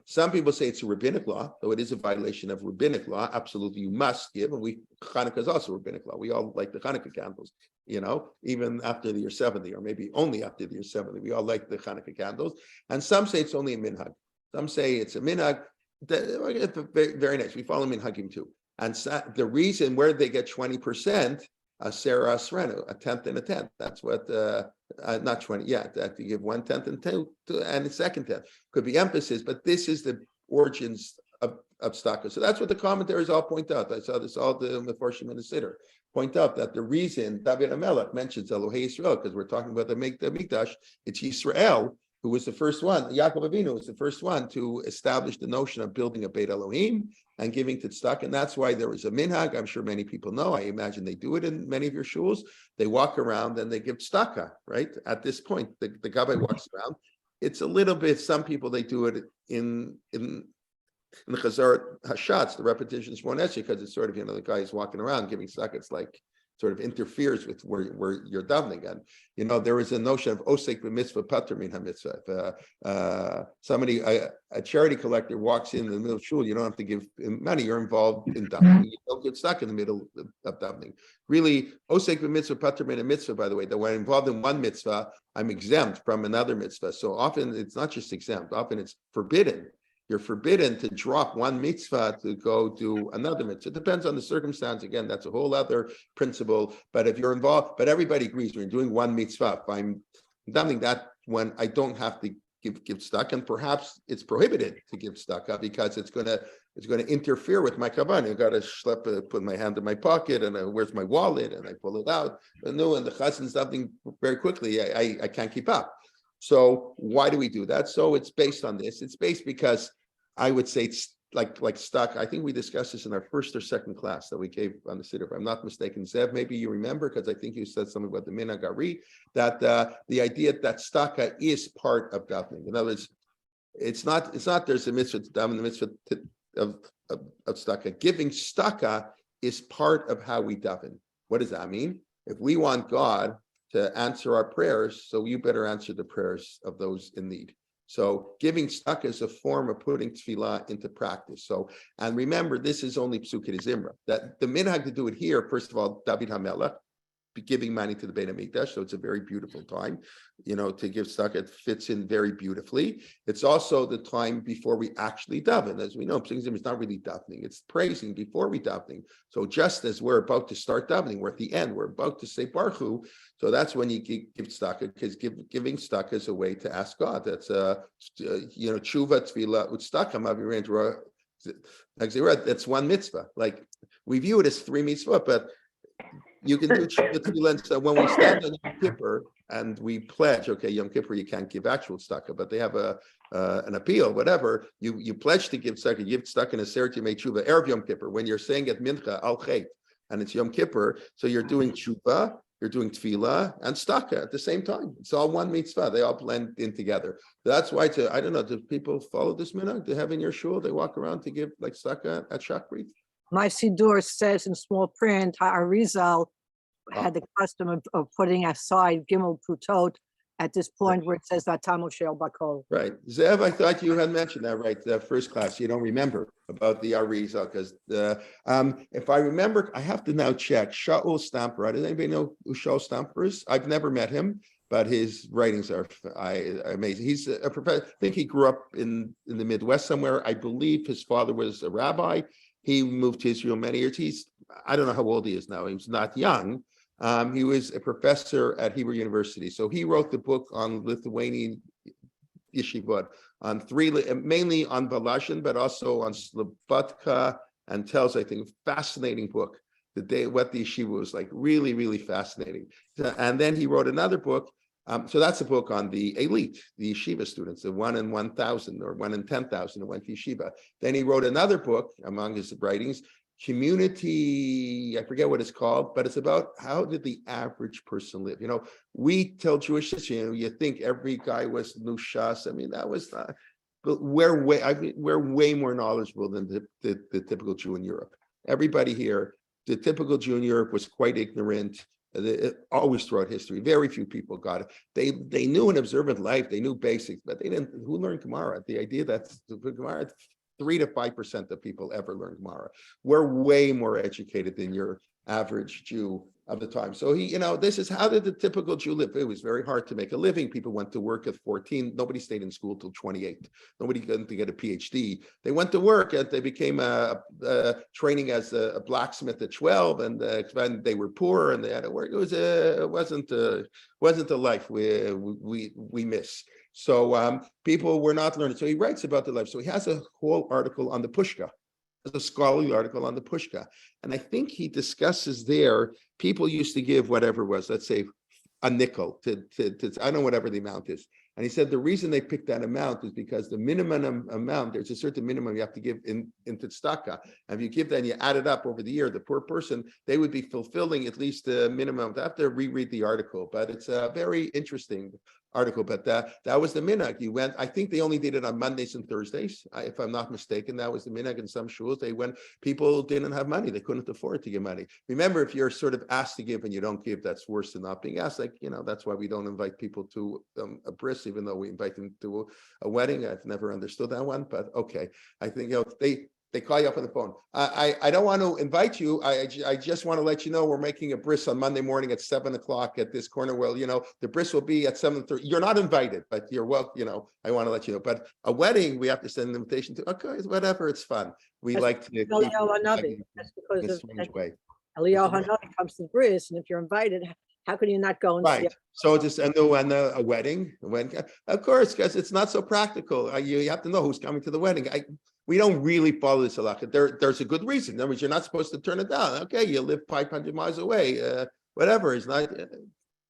Some people say it's a rabbinic law, though it is a violation of rabbinic law. Absolutely, you must give. And Hanukkah is also rabbinic law. We all like the Hanukkah candles, even after the year 70, or maybe only after the year 70. We all like the Hanukkah candles. And some say it's only a minhag. Some say it's a minhag. Very nice. We follow minhagim too. And the reason where they get 20%, Sarah Asrenu, a tenth and a tenth. That's what, not 20, that you give 1/10 and a second tenth. Could be emphasis, but this is the origins of tzedakah. So that's what the commentaries all point out. I saw this all the Mefarshim and the Siddur point out that the reason David HaMelech mentions Elohei Yisrael, because we're talking about the Mikdash, it's Yisrael who was the first one. Yaakov Avinu was the first one to establish the notion of building a Beit Elohim and giving to tzedakah. And that's why there was a minhag. I'm sure many people know. I imagine they do it in many of your shuls. They walk around and they give tzedakah, right? At this point, the gabbai walks around. It's a little bit, some people, they do it in the Chazar Hashatz, the repetition is more necessary because it's sort of, the guy is walking around giving tzedakah. It's like, sort of interferes with where you're davening. And there is a notion of osek b'mitzvah pater min ha-mitzvah. Somebody, a charity collector walks in the middle of shul, you don't have to give him money, you're involved in davening. You don't get stuck in the middle of davening. Really, osek b'mitzvah pater min ha-mitzvah, by the way, that when I'm involved in one mitzvah, I'm exempt from another mitzvah. So often it's not just exempt, often it's forbidden. You're forbidden to drop one mitzvah to go do another mitzvah. It depends on the circumstance. Again, that's a whole other principle. But if you're involved, but everybody agrees when you're doing one mitzvah, if I'm davening that when I don't have to give tzedakah, and perhaps it's prohibited to give tzedakah because it's gonna interfere with my kavanah. I gotta put my hand in my pocket, and where's my wallet, and I pull it out. And the chassan's davening very quickly. I can't keep up. So why do we do that? So it's based on this. It's based because I would say it's like stuck. I think we discussed this in our first or second class that we gave on the Siddur. If I'm not mistaken, Zev, maybe you remember, because I think you said something about the minhag ari, that the idea that staka is part of davening. In other words, it's not there's a mitzvah to daven, the mitzvah of staka. Giving staka is part of how we daven. What does that mean? If we want God to answer our prayers, so you better answer the prayers of those in need. So giving tzedakah is a form of putting tefillah into practice. So, and remember, this is only Psukei Zimra. That the minhag to do it here, first of all, David HaMelech, giving money to the Beit HaMikdash, so it's a very beautiful time, to give tzedakah. It fits in very beautifully. It's also the time before we actually daven. As we know, Psukei Zimra is not really davening; it's praising before we davening. So just as we're about to start davening, we're at the end. We're about to say Baruch Hu. So that's when you give tzedakah, because giving tzedakah is a way to ask God. That's tshuva tefillah tzedakah mavirin. That's one mitzvah. Like we view it as 3 mitzvah, but you can do tefillah. So when we stand on Yom Kippur and we pledge, okay, Yom Kippur you can't give actual tzedakah, but they have an appeal, whatever. You pledge to give tzedakah, give tzedakah in a seret yemei tshuva erev Yom Kippur. When you're saying at mincha al chet and it's Yom Kippur, so you're doing tshuva, you're doing tefillah and tzedakah at the same time. It's all one mitzvah. They all blend in together. That's why I don't know, do people follow this minhag? They have in your shul, they walk around to give like tzedakah at Shachrit? My Siddur says in small print, Arizal had the custom of putting aside Gimel Prutot at this point where it says Vatam Moshe Bakol. Right. Zev, I thought you had mentioned that, right? The first class. You don't remember about the Arizal, because if I remember, I have to now check. Shaul Stamper. Does anybody know who Shaul Stamper is? I've never met him, but his writings are amazing. He's a professor. I think he grew up in the Midwest somewhere. I believe his father was a rabbi. He moved to Israel many years. I don't know how old he is now. He was not young. He was a professor at Hebrew University. So he wrote the book on Lithuanian yeshivot, on mainly on Volozhin, but also on Slobodka, and tells, I think, fascinating book, what the yeshiva was like, really, really fascinating. And then he wrote another book. So that's a book on the elite, the yeshiva students, the 1 in 1,000 or 1 in 10,000 who went to yeshiva. Then he wrote another book among his writings, Community, I forget what it's called, but it's about how did the average person live. We tell Jewish history, you think every guy was nushas. I mean, that was not, but we're way more knowledgeable than the typical Jew in Europe. Everybody here, the typical Jew in Europe was quite ignorant. Always throughout history, very few people got it. They knew an observant life, they knew basics, but they didn't. Who learned Gemara? The idea that Gemara, 3 to 5% of people ever learn Gemara. We're way more educated than your average Jew of the time. So this is how did the typical Jew live? It was very hard to make a living. People went to work at 14. Nobody stayed in school till 28. Nobody got to get a PhD. They went to work and they became training as a blacksmith at 12, and they were poor and they had to work. It wasn't the life we miss. So people were not learning. So he writes about the life. So he has a whole article on the Pushka. A scholarly article on the Pushka. And I think he discusses there, people used to give whatever it was, let's say a nickel to I don't know whatever the amount is. And he said the reason they picked that amount is because the minimum amount, there's a certain minimum you have to give into tzedakah. And if you give that and you add it up over the year, the poor person, they would be fulfilling at least the minimum. I have to reread the article, but it's a very interesting article. But that was the minhag. I think they only did it on Mondays and Thursdays, if I'm not mistaken. That was the minhag in some shuls. People didn't have money, they couldn't afford to give money. Remember, if you're sort of asked to give and you don't give, that's worse than not being asked. That's why we don't invite people to a bris, even though we invite them to a wedding. I've never understood that one, but okay. I think they call you up on the phone. I don't want to invite you. I just want to let you know we're making a bris on Monday morning at 7:00 at this corner. Well, the bris will be at 7:30. You're not invited, but you're welcome. I want to let you know. But a wedding, we have to send an invitation to. Okay, whatever. It's fun. We like to. Eliyahu Hanavi. That's because of way. Eliyahu Hanavi comes to the bris, and if you're invited, How can you not go and see? Right. So just a wedding, of course, because it's not so practical. You have to know who's coming to the wedding. We don't really follow this halakha. There's a good reason. In other words, you're not supposed to turn it down. Okay, you live 500 miles away. Whatever is not.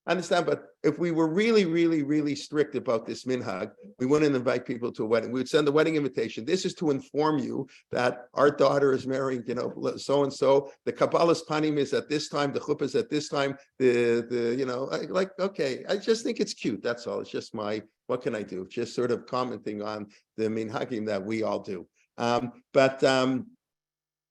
I understand, but if we were really, really, really strict about this minhag, we wouldn't invite people to a wedding. We would send a wedding invitation. This is to inform you that our daughter is marrying, so and so. The Kabbalah's panim is at this time. The chuppah is at this time. Okay. I just think it's cute. That's all. It's just what can I do? Just sort of commenting on the minhagim that we all do.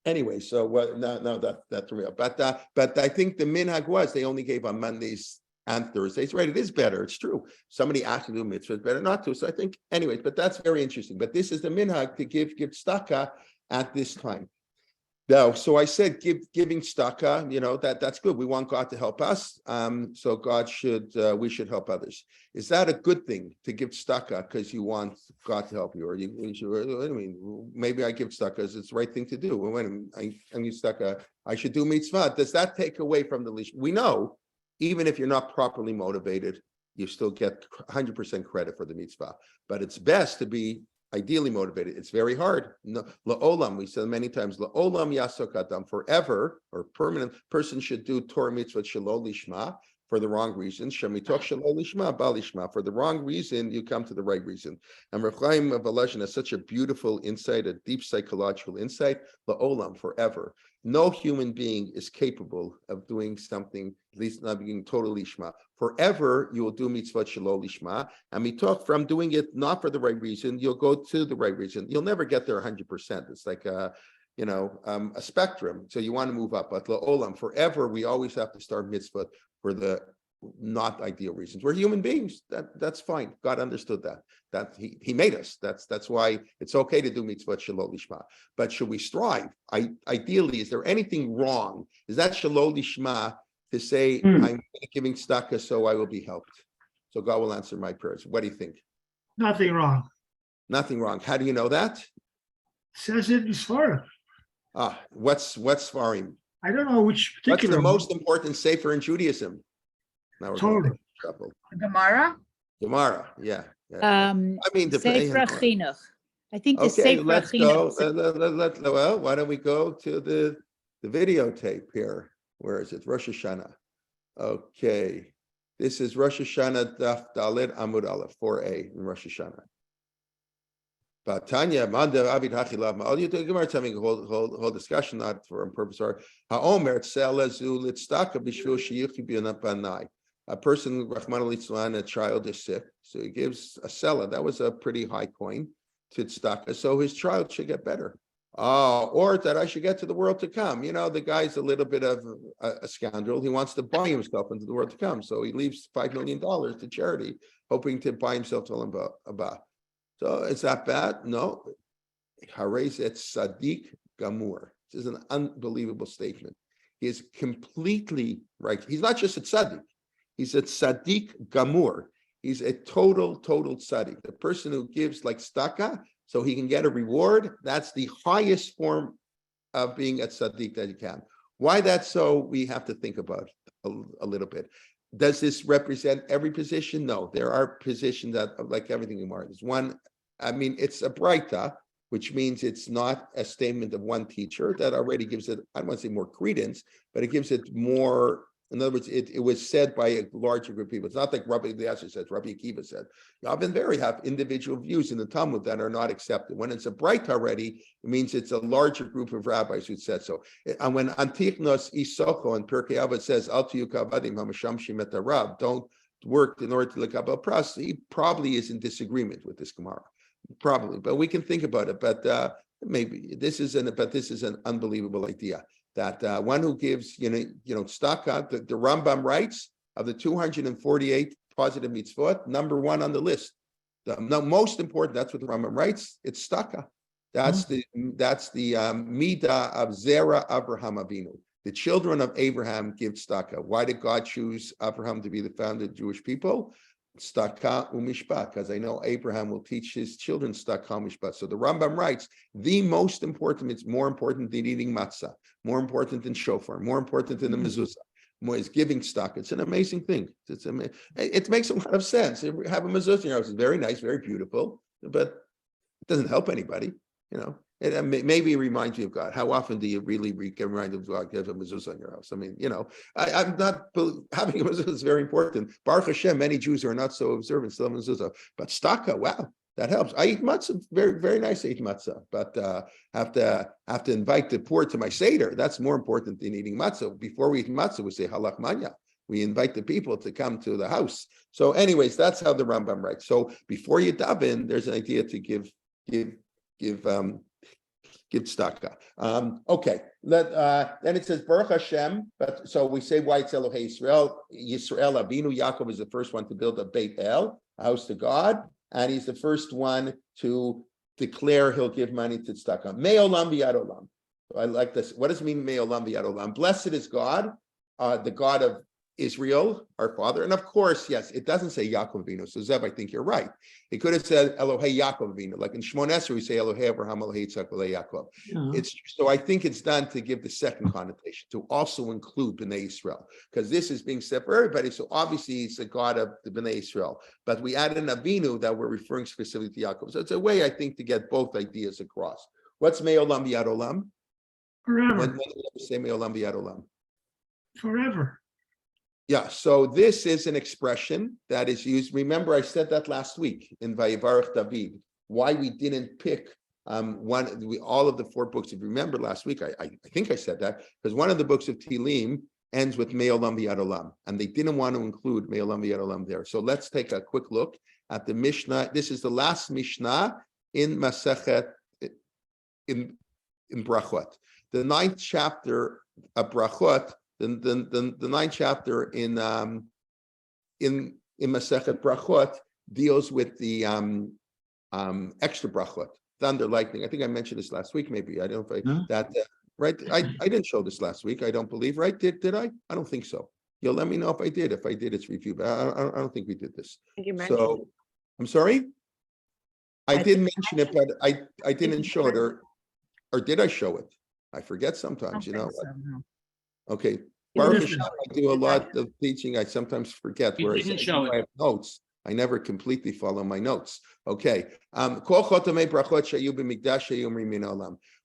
Anyway, so what? No, that's real. But I think the minhag was they only gave on Mondays and Thursdays, right? It is better. It's true. Somebody asked to do mitzvah, it's better not to. So I think, anyways, but that's very interesting. But this is the minhag to give tzedakah at this time. Now, so I said giving tzedakah, that's good. We want God to help us. So we should help others. Is that a good thing to give tzedakah because you want God to help you? Or maybe I give tzedakah because it's the right thing to do. When I give tzedakah, I should do mitzvah. Does that take away from the leash? We know, even if you're not properly motivated, you still get 100% credit for the mitzvah. But it's best to be ideally motivated. It's very hard. No, la'olam, we said many times, la'olam yasok adam, forever or permanent person should do Torah mitzvah shelo lishma for the wrong reason. Shemitoch shelo lishma ba lishma, for the wrong reason, you come to the right reason. And Rav Chaim of Volozhin has such a beautiful insight, a deep psychological insight, la'olam, forever. No human being is capable of doing something, at least not being totally lishma. Forever, you will do mitzvah shelo lishma, and mitoch, from doing it not for the right reason, you'll go to the right reason. You'll never get there 100%. It's like a spectrum. So you want to move up, but la'olam, forever, we always have to start mitzvah for the not ideal reasons. We're human beings. That's fine. God understood that he made us. That's why it's okay to do mitzvah shelo lishma. But should we strive? Ideally, is there anything wrong? Is that shelo lishma to say I'm giving tzedakah so I will be helped? So God will answer my prayers. What do you think? Nothing wrong. Nothing wrong. How do you know that? It says it in Svarim. What's Svarim? I don't know which What's particular. the most important sefer in Judaism? Now we're Torah. going to trouble. Gemara? Yeah. Sefer Chinuch. I think the Okay, Sefer let's go. Chinuch. Well, why don't we go to the videotape here? Where is it? Rosh Hashanah. Okay. This is Rosh Hashanah Daf Dalet Amud Aleph 4a in Rosh Hashanah. But Tanya, Manda Avid Hachilav Ma'al, you Gemara having a whole discussion, not for on purpose. Or Ha'omer Tzelezu Litzdaka B'Shvil Sheyichi B'Yanapanai. A person, Rahman al-Litzlan, a child is sick, so he gives a selah. That was a pretty high coin to tzedakah, so his child should get better. Or that I should get to the world to come. The guy's a little bit of a scoundrel. He wants to buy himself into the world to come, so he leaves $5 million to charity, hoping to buy himself to Olam Haba. So is that bad? No. Harez et Sadiq Gamur. This is an unbelievable statement. He is completely right. He's not just a tzaddik. He's a tzaddik gamur. He's a total tzaddik. The person who gives like tzedakah so he can get a reward, that's the highest form of being a tzaddik that you can. Why that's so, we have to think about a little bit. Does this represent every position? No. There are positions that, like everything in Gemara, there's one, it's a braita, which means it's not a statement of one teacher. That already gives it, I don't want to say more credence, but it gives it more. In other words, it was said by a larger group of people. It's not like Rabbi Eliezer said, Rabbi Akiva said. Yavin Veri have individual views in the Talmud that are not accepted. When it's a bright already, it means it's a larger group of rabbis who said so. And when Antichnos Isoko and Pirkei Avot says, Al tiyu kavadim hamashamshim et harab, don't work in order to look up pras, he probably is in disagreement with this Gemara. Probably, but we can think about it. But maybe this is an unbelievable idea. That one who gives, tzedakah, the Rambam writes, of the 248 positive mitzvot, number one on the list. The most important, that's what the Rambam writes, it's tzedakah. That's the midah of Zera Abraham Avinu. The children of Abraham give tzedakah. Why did God choose Abraham to be the founder of the Jewish people? Tzedakah umishpat, because I know Abraham will teach his children tzedakah umishpat. So the Rambam writes, the most important, it's more important than eating matzah, more important than shofar, more important than the mezuzah, is giving stock. It's an amazing thing. It makes a lot of sense. Have a mezuzah in your house. It's very nice, very beautiful, but it doesn't help anybody, you know. And maybe it reminds you of God. How often do you really get reminded of God? Have a mezuzah in your house. I mean, you know, I'm not having a mezuzah is very important. Baruch Hashem, many Jews are not so observant, still have a mezuzah. But staka, wow, that helps. I eat matzah, very, very nice to eat matzah, but have to invite the poor to my seder. That's more important than eating matzah. Before we eat matzah, we say halach manya. We invite the people to come to the house. So, anyways, that's how the Rambam writes. So, before you daven, there's an idea to give tzedakah. Okay. Then it says Baruch Hashem. But so we say why it's Elohei Yisrael. Yisrael Avinu Yaakov is the first one to build a Beit El, a house to God, and he's the first one to declare he'll give money to tzedakah. Me'olam v'yad olam. I like this. What does it mean Me'olam v'yad olam? Blessed is God, the God of Israel, our father. And of course, yes, it doesn't say Yaakov Avinu. So Zeb, I think you're right. It could have said Elohei Yaakov Avinu. Like in Shmon Esrei, we say Elohei Abraham, Elohei Yitzchak, Elohei Yaakov. It's so I think it's done to give the second connotation, to also include Bnei Israel, because this is being said for everybody. So obviously it's the God of the Bnei Israel. But we add an Avinu that we're referring specifically to Yaakov. So it's a way, I think, to get both ideas across. What's Me'olam v'yad olam? Forever. When do we say Me'olam v'yad olam? Forever. Yeah, so this is an expression that is used. Remember, I said that last week in Vayevarech David, why we didn't pick all of the 4 books. If you remember last week, I think I said that, because one of the books of Tehillim ends with Me'olam v'yad olam, and they didn't want to include Me'olam v'yad olam there. So let's take a quick look at the Mishnah. This is the last Mishnah in Masechet, in Brachot. The 9th chapter of Brachot, the 9th chapter in Masechet Brachot deals with the extra brachot, thunder, lightning. I think I mentioned this last week. Maybe I don't know if right. I didn't show this last week. I don't believe. Right? Did I? I don't think so. You'll let me know if I did. If I did, it's review. But I don't think we did this. So I'm sorry. I did mention it, but I didn't show it, or did I show it? I forget sometimes. You know. Okay. Baruch Hashem, I do a lot of teaching. I sometimes forget where I have notes. I never completely follow my notes. Okay.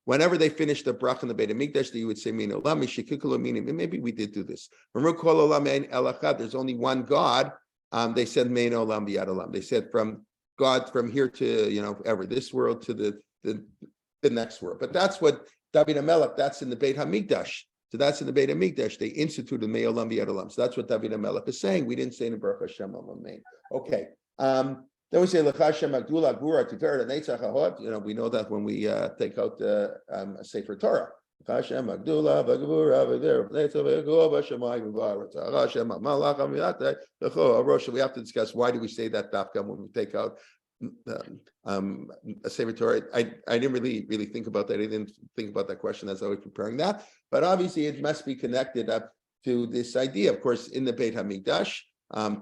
Whenever they finished the brach in the Beit HaMikdash, you would say Min Olam. Maybe we did do this. There's only one God. They said Min Olam v'yad olam. They said from God from here to ever, this world to the next world. But that's what David HaMelech, that's in the Beit HaMikdash. So that's in the Beit HaMikdash. They instituted Me'olam v'yad olam. So that's what David HaMelech is saying. We didn't say in Baruch Hashem Amen. Okay. Then we say L'cha Hashem Agdula Gvura Tiferet Netzach Hahod. We know that when we take out the Sefer Torah. L'cha Hashem Agdula V'Gvura V'Der Netzach V'Gvura V'Shamayim V'Aretz Hashem Malach Amilatei L'cho Arosh. We have to discuss why do we say that dafka when we take out a Sefer Torah. I didn't really think about that. I didn't think about that question as I was preparing that. But obviously, it must be connected up to this idea. Of course, in the Beit HaMikdash,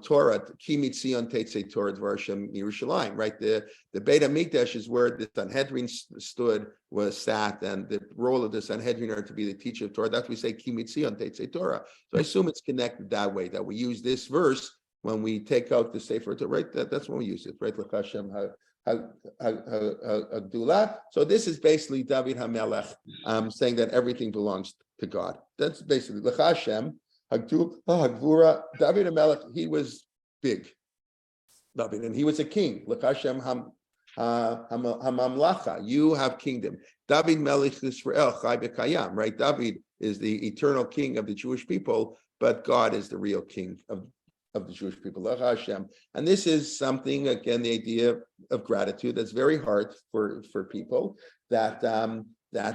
Torah, Ki Mitzion Teitzei Torah Dvar Hashem Yerushalayim, right? The Beit HaMikdash is where the Sanhedrin sat, and the role of the Sanhedrin are to be the teacher of Torah. That's we say Ki Mitzion Teitzei Torah. So I assume it's connected that way, that we use this verse when we take out the Sefer Torah, right? That's when we use it, right? L'cha Hashem Hagdula. So this is basically David HaMelech saying that everything belongs to God. That's basically L'cha Hashem Hagdula. David HaMelech, he was big, David, and he was a king. L'cha Hashem Hamamlacha, you have kingdom. David Melech Yisrael Chai B'Kayam, right? David is the eternal king of the Jewish people, but God is the real king of the Jewish people, L'cha Hashem. And this is something, again, the idea of gratitude that's very hard for people, that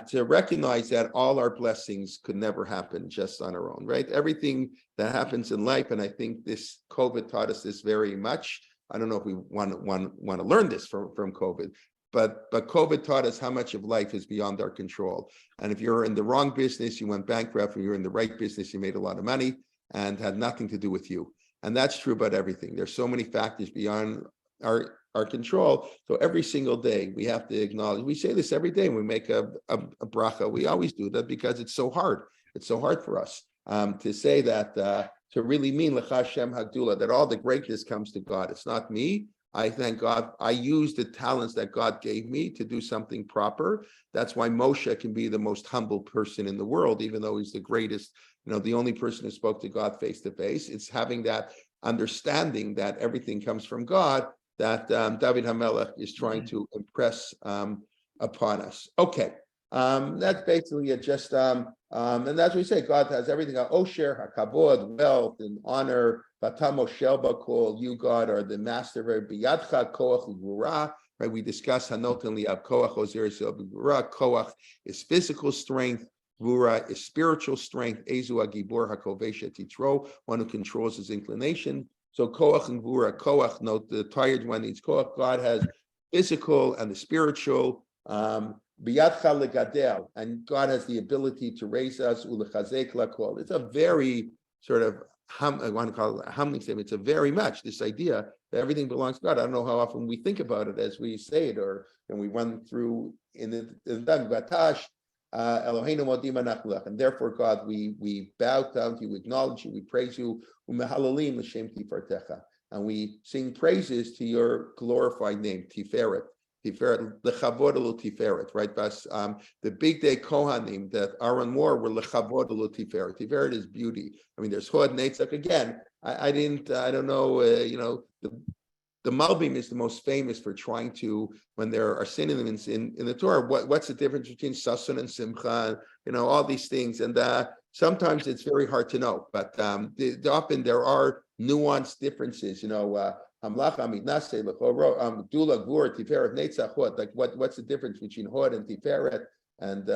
to recognize that all our blessings could never happen just on our own, right? Everything that happens in life, and I think this COVID taught us this very much. I don't know if we want to learn this from COVID, but COVID taught us how much of life is beyond our control. And if you're in the wrong business, you went bankrupt. If you're in the right business, you made a lot of money and had nothing to do with you. And that's true about everything. There's so many factors beyond our control. So every single day we have to acknowledge, we say this every day when we make a bracha. We always do that because it's so hard. It's so hard for us. to say that, to really mean Lecha Shem Hagdula, that all the greatness comes to God. It's not me. I thank God. I use the talents that God gave me to do something proper. That's why Moshe can be the most humble person in the world, even though he's the greatest, the only person who spoke to God face to face. It's having that understanding that everything comes from God that David HaMelech is trying to impress upon us. Okay, that's basically it. Just and that's what we say. God has everything: Osher, Hakavod, wealth, and honor. Batamo Shelba, call you, God, are the master. Biyadcha Koach Gvura. Right? We discussed Hanot and Liab Koach Ozer Gvura. Koach is physical strength. Gvura is spiritual strength. Ezu Agibor Hakovesha Titro, one who controls his inclination. So Koach and Gvura. Koach, note the tired one needs Koach. God has physical and the spiritual. Biyadcha legadel, and God has the ability to raise us. Ulechazek lakol. It's a very sort of I want to call it a humbling statement. It's a very much this idea that everything belongs to God. I don't know how often we think about it as we say it, or when we run through in the Batash, Eloheinu modim anachnu lech, and therefore God, we bow down to you, acknowledge you, we praise you, umehalalim l'shem tifartecha, and we sing praises to your glorified name, Tiferet. Tiferet, lechavod elu Tiferet, right? But the big day Kohanim that Aaron wore were lechavod elu Tiferet. Tiferet is beauty. I mean, there's Hod Neitzach again. I don't know. The Malbim is the most famous for trying to, when there are synonyms in the Torah, what's the difference between Sasun and Simcha? All these things, and sometimes it's very hard to know. But often there are nuanced differences. Like what's the difference between Hod and Tiferet and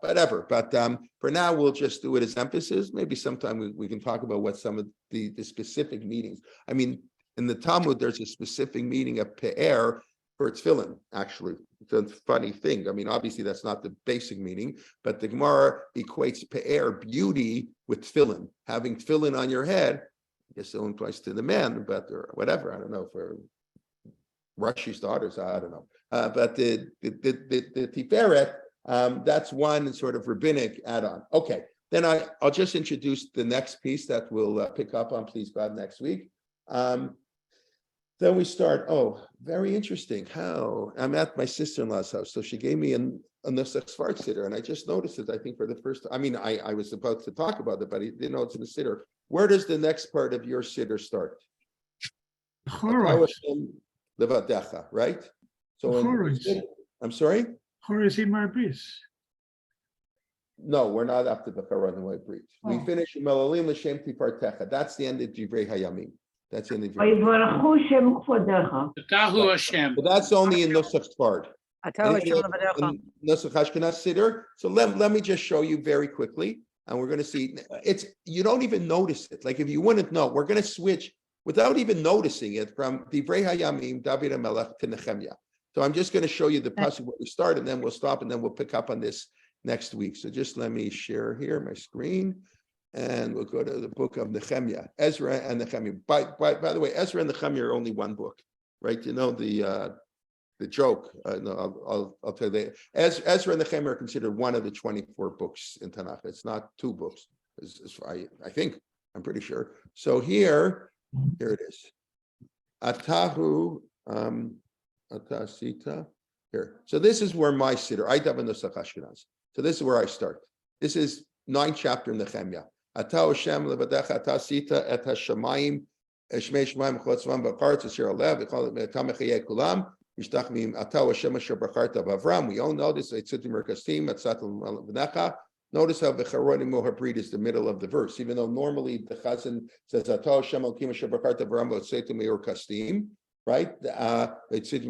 whatever. But for now, we'll just do it as emphasis. Maybe sometime we can talk about what some of the specific meanings. I mean, in the Talmud, there's a specific meaning of pe'er for tefillin, actually. It's a funny thing. I mean, obviously, that's not the basic meaning, but the Gemara equates pe'er, beauty, with tefillin. Having tefillin on your head, I guess the only place to the man, but or whatever, I don't know, for Rashi's daughters, I don't know. But the Tiferet, that's one sort of rabbinic add-on. Okay, then I'll just introduce the next piece that we'll pick up on, please God, next week. Then we start, very interesting. How I'm at my sister-in-law's house. So she gave me a Nusach Sfard Siddur, and I just noticed it, I think, for the first time. I mean, I was about to talk about it, but I didn't know it's in the Siddur. Where does the next part of your Siddur start? Levadecha, right? So I'm sorry? Horace Marbis. No, we're not up to the Charon and White Breach. We finish Melalim L'Shem Tipartecha. That's the end of Divrei Hayamim. That's the end of Tahu Hashem. But that's only in Nusach Sfard. Nusach Ashkenaz Siddur. So let me just show you very quickly, and we're going to see. You don't even notice it. Like if you wouldn't know, we're going to switch without even noticing it from Divrei Hayamim, David HaMelech to Nehemiah. So I'm just going to show you the passage where we start, and then we'll stop, and then we'll pick up on this next week. So just let me share here my screen, and we'll go to the book of Nehemiah, Ezra and Nehemiah. By the way, Ezra and Nehemiah are only one book, right? You know the joke. No, I'll tell you. Ezra and Nehemiah are considered one of the 24 books in Tanakh. It's not two books. I think. I'm pretty sure. So here it is. Atahu Atasita. Here. So this is where my Siddur. I daven Nusach Ashkenaz. So this is where I start. This is 9th chapter in Nehemiah. Ata Hashem levadecha atasita et hashamayim eshmei shemaim chotzvam b'paretz asher alev v'chol tamechayei kulam yishtachmim ata Hashem asher b'charta b'Avram. We all know this. It's Tzitzim Merkasim Atzat L'Vnecha. Notice how the Charonim Mohabrit is the middle of the verse, even though normally the Chazan says Ata Hashem Elokim asher b'charta b'Avram v'tzitzim me'or kastim. Right? That's the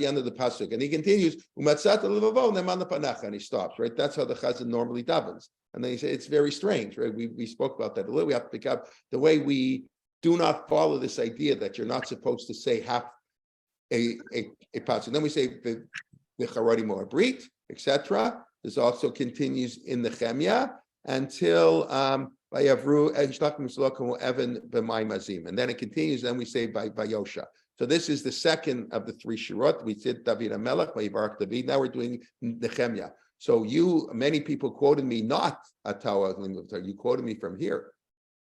end of the pasuk, and he continues, and he stops. Right? That's how the Chazan normally davens. And then he said, it's very strange, right? We spoke about that a little. We have to pick up the way we do not follow this idea that you're not supposed to say half a pasuk. Then we say the Charadi Mohabrit, etc. This also continues in the Nehemiah until and then it continues. Then we say by Yosha. So this is the second of the three shirot. We did David HaMelech, Vayevarech David. Now we're doing Nehemiah. So many people quoted me not Atawa, you quoted me from here.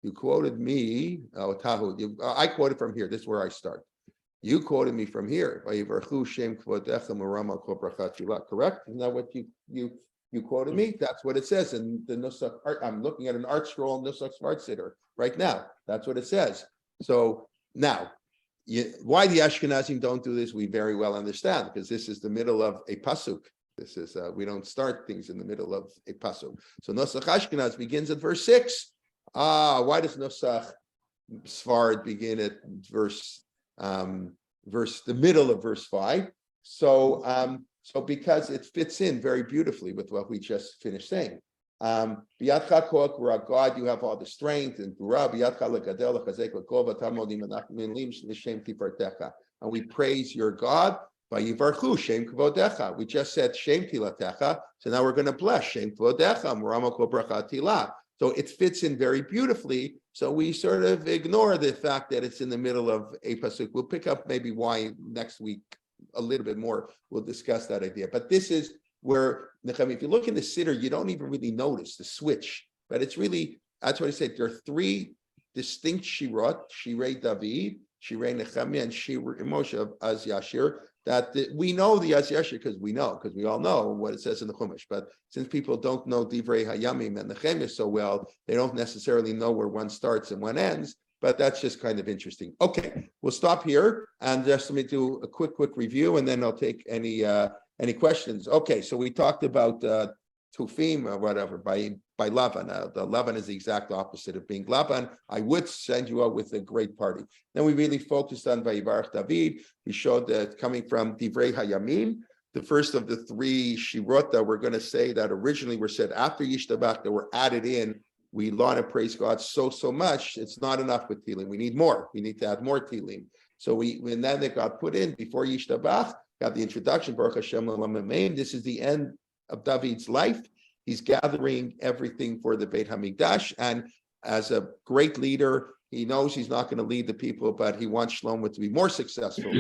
You quoted me, I quoted from here. This is where I start. You quoted me from here. Correct? Isn't that what you quoted me? That's what it says in the Nusach. I'm looking at an art scroll, Nusach Smart Siddur right now. That's what it says. So now, why the Ashkenazim don't do this, we very well understand, because this is the middle of a pasuk. This is we don't start things in the middle of a pasuk. So Nusach Ashkenaz begins at verse 6. Why does Nusach Sfard begin at the middle of verse 5? So because it fits in very beautifully with what we just finished saying. God, you have all the strength, and we praise your God. Vayevarech Shem Kvodecha. We just said Shem Tilatecha, so now we're going to bless Shem Kvodecha. So it fits in very beautifully. So we sort of ignore the fact that it's in the middle of a pasuk. We'll pick up maybe why next week a little bit more. We'll discuss that idea. But this is where, if you look in the Siddur, you don't even really notice the switch. But it's really, that's what I said. There are three distinct shirot: Shirei David, Shirei Nehemiah, and Shirei Moshe of Az Yashir. We know the Az Yashir because we all know what it says in the Chumash. But since people don't know Divrei Hayamim and Nehemiah so well, they don't necessarily know where one starts and one ends. But that's just kind of interesting. Okay, we'll stop here and just let me do a quick review, and then I'll take any questions. Okay, so we talked about Tufim or whatever by Lavan. The Lavan is the exact opposite of being Lavan. I would send you out with a great party. Then we really focused on Vayevarech David. We showed that coming from Divrei Hayamim, the first of the three shirot that we're going to say that originally were said after Yishtabach that were added in. We laud and praise God so much. It's not enough with Tehillim. We need more. We need to add more Tehillim. So and then they got put in before Yishtabach. Got the introduction. Baruch Hashem L'Olam. This is the end of David's life. He's gathering everything for the Beit Hamikdash, and as a great leader, he knows he's not going to lead the people, but he wants Shlomo to be more successful.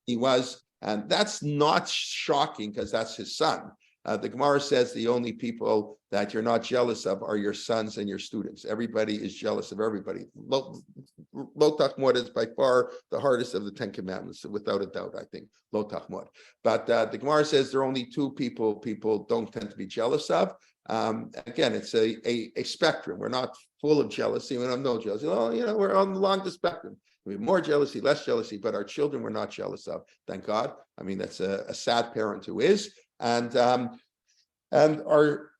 He was, and that's not shocking because that's his son. The Gemara says the only people that you're not jealous of are your sons and your students. Everybody is jealous of everybody. Lo Tachmod is by far the hardest of the 10 Commandments, without a doubt, I think. Lo Tachmod. But the Gemara says there are only two people don't tend to be jealous of. Again, it's a spectrum. We're not full of jealousy. We don't have no jealousy. We're along the spectrum. We have more jealousy, less jealousy, but our children we're not jealous of. Thank God. I mean, that's a sad parent who is. And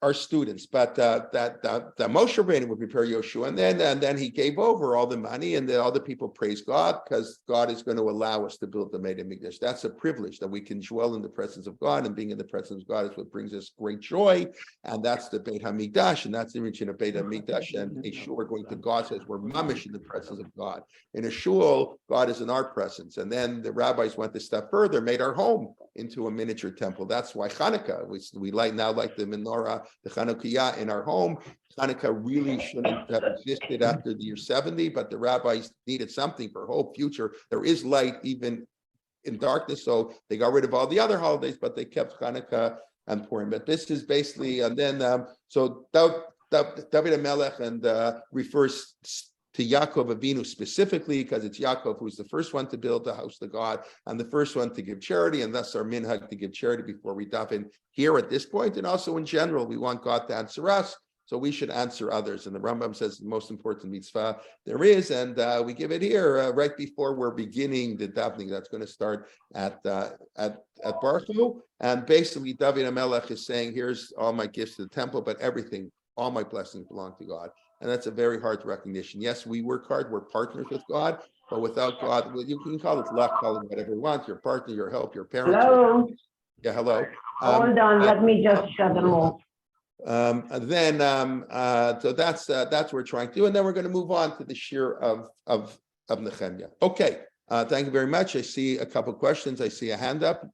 our students, but that Moshe Rabbeinu would prepare Yoshua, and then he gave over all the money, and the other people praise God because God is going to allow us to build the Beit Hamikdash. That's a privilege that we can dwell in the presence of God, and being in the presence of God is what brings us great joy, and that's the Beit Hamikdash, and that's the origin of Beit Hamikdash. And a shul going to God says we're mamish in the presence of God. In a shul, God is in our presence, and then the rabbis went a step further, made our home into a miniature temple. That's why Hanukkah, we like the menorah, the Chanukiah in our home. Hanukkah really shouldn't have existed after the year 70, but the rabbis needed something for hope, future. There is light even in darkness, so they got rid of all the other holidays, but they kept Hanukkah and Purim. But this is basically, and then, so David HaMelech and refers to Yaakov Avinu specifically, because it's Yaakov who's the first one to build the house to God and the first one to give charity, and thus our minhag to give charity before we daven here at this point. And also in general, we want God to answer us, so we should answer others. And the Rambam says the most important mitzvah there is, and we give it here right before we're beginning the davening. That's going to start at Baruch Hu. And basically, David HaMelech is saying, here's all my gifts to the temple, but everything, all my blessings belong to God. And that's a very hard recognition. Yes, we work hard. We're partners with God, but without God, well, you can call it luck, call it whatever you want. Your partner, your help, your parents. Hello. Yeah, hello. Hold on, let me just shut them off. And then, so that's what we're trying to do. And then we're going to move on to the shir of Nehemiah. Okay, thank you very much. I see a couple questions. I see a hand up.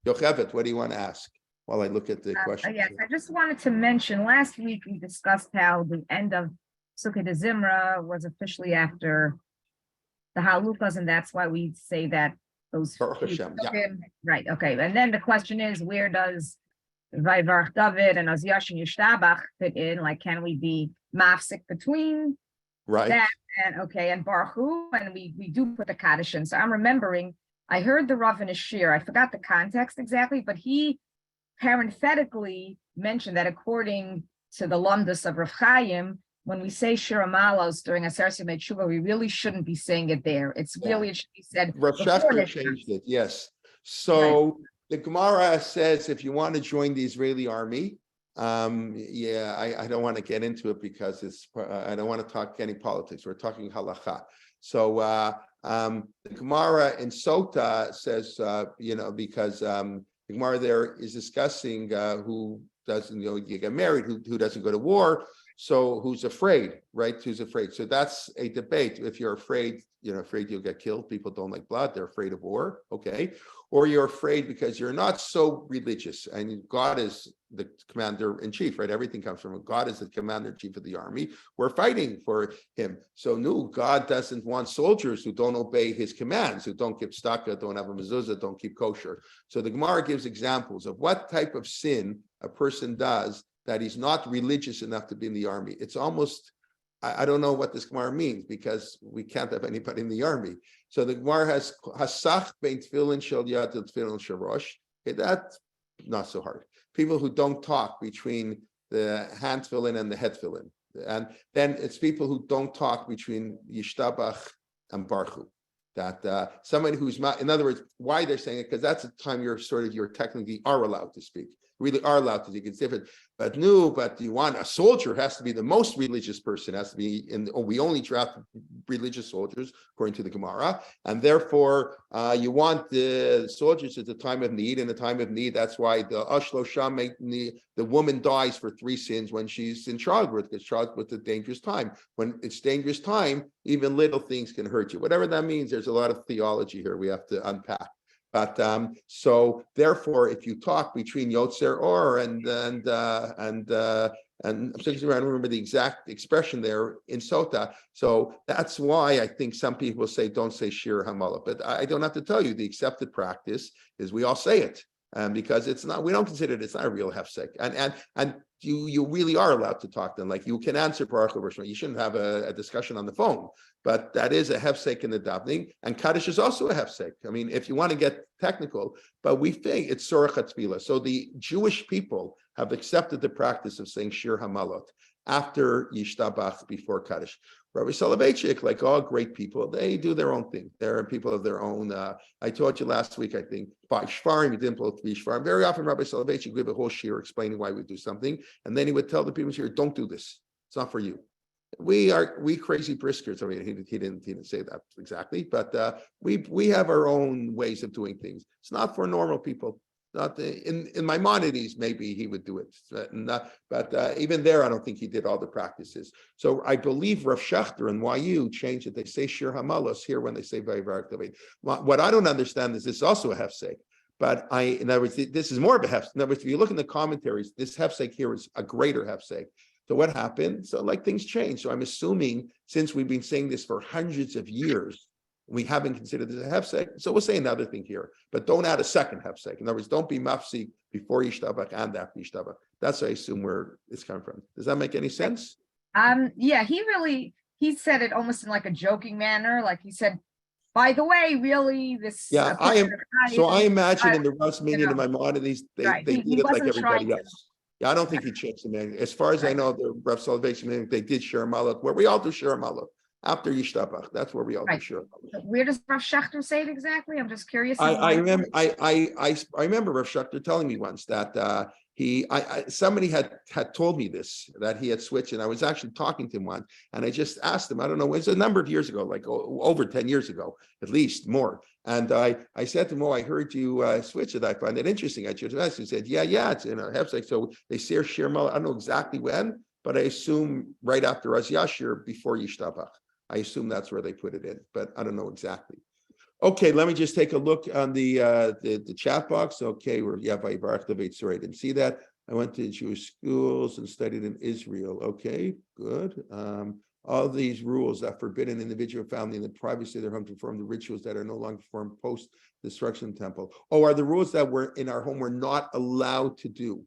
Yocheved, what do you want to ask? While I look at the question. Yes, I just wanted to mention, last week we discussed how the end of Sukkot Zimra was officially after the Halukas, and that's why we say that those Baruch Hashem, yeah. Right, okay. And then the question is, where does Vayevarech David and Oziash and Yishtabach fit in? Like, can we be mafsik between Right. that and Baruch Hu? And we do put the Kaddish in. So I'm remembering, I heard the Rav in a shir. I forgot the context exactly, but he parenthetically mentioned that according to the Lumdus of Rav Chaim, when we say Shir Amalos during Aseret Yemei Tshuva, we really shouldn't be saying it there. It's really, it should be said. Rav Schachter changed it, yes. So the Gemara says if you want to join the Israeli army, I don't want to get into it because I don't want to talk any politics. We're talking halacha. So the Gemara in Sota says, because the Gemara there is discussing who doesn't, you get married, who doesn't go to war. So who's afraid, right? Who's afraid? So that's a debate. If you're afraid, afraid you'll get killed. People don't like blood. They're afraid of war. Okay. Or you're afraid because you're not so religious and God is the commander in chief, right? Everything comes from him. God is the commander in chief of the army. We're fighting for him. So no, God doesn't want soldiers who don't obey his commands, who don't give staka, don't have a mezuzah, don't keep kosher. So the Gemara gives examples of what type of sin a person does that he's not religious enough to be in the army. It's almost, I don't know what this Gemara means because we can't have anybody in the army. So the Gemara has hasach bein tefillin shel yad tefillin shel rosh. Okay, that's not so hard. People who don't talk between the hand tefillin and the head tefillin. And then it's people who don't talk between yishtabach and baruch Hu. That somebody who's not, in other words, why they're saying it, because that's the time you're technically are allowed to speak. Really are allowed to speak. It's different. But you want a soldier has to be the most religious person, has to be we only draft religious soldiers according to the Gemara, and therefore you want the soldiers at the time of need. In the time of need, that's why the Ashlo Sham, the woman dies for 3 sins when she's in childbirth, because childbirth is a dangerous time. When it's dangerous time, even little things can hurt you. Whatever that means, there's a lot of theology here we have to unpack. But so therefore, if you talk between Yotzer Or and I'm thinking around, remember the exact expression there in Sota. So that's why I think some people say don't say Shir Hamala. But I don't have to tell you the accepted practice is we all say it. Because it's not, we don't consider it's not a real hefsek, and you really are allowed to talk to them. Like you can answer Baruch Hu. You shouldn't have a discussion on the phone, but that is a hefsek in the davening, and Kaddish is also a hefsek. I mean, if you want to get technical, but we think it's Sorach HaTfilah. So the Jewish people have accepted the practice of saying Shir Hamalot after Yishtabach, before Kaddish. Rabbi Soloveitchik, like all great people, they do their own thing. They're people of their own. I taught you last week, I think, by Shvarim, you didn't both be Shvarim. Very often, Rabbi Soloveitchik would give a whole shir explaining why we do something, and then he would tell the people here, don't do this. It's not for you. We crazy briskers. I mean, he didn't say that exactly, but we have our own ways of doing things. It's not for normal people. Not in Maimonides, maybe he would do it, but even there, I don't think he did all the practices. So I believe Rav Schachter and YU changed it. They say Shir Hamalos here when they say Vayevarech David. What I don't understand is this is also a hefsek, but in other words, this is more of a hefsek. In other words, if you look in the commentaries, this hefsek here is a greater hefsek. So what happened? So like things change. So I'm assuming since we've been saying this for hundreds of years, we haven't considered this a hefsek, so we'll say another thing here, but don't add a second hefsek. In other words, don't be mafsik before Yishtabach and after Yishtabach. That's, I assume, where it's coming from. Does that make any sense? Yeah, he said it almost in like a joking manner. Like he said, by the way, really, this. Yeah, I imagine in the Russ meeting of Maimonides, they did it like everybody else. Yeah, I don't think he changed the name. As far as I know, the Rav Soloveitchik meeting, they did Shir Malach, where we all do Shir Malach. After Yishtabach, that's where we all do Shir Malach. Where does Rav Schachter say it exactly? I'm just curious. I remember Rav Schachter telling me once that somebody had told me this, that he had switched, and I was actually talking to him once, and I just asked him, I don't know, it was a number of years ago, like over 10 years ago, at least more. And I said to him, I heard you switch it. I find it interesting. I just asked him. He said, yeah, it's in a hefsek. So they say Shir Malach. I don't know exactly when, but I assume right after Az Yashir, before Yishtabach. I assume that's where they put it in, but I don't know exactly. Okay, let me just take a look on the chat box. Okay, Vayevarech David. Sorry, I didn't see that. I went to Jewish schools and studied in Israel. Okay, good. All these rules that forbid an individual family in the privacy of their home to perform the rituals that are no longer performed post-destruction temple. Are the rules that were in our home we're not allowed to do?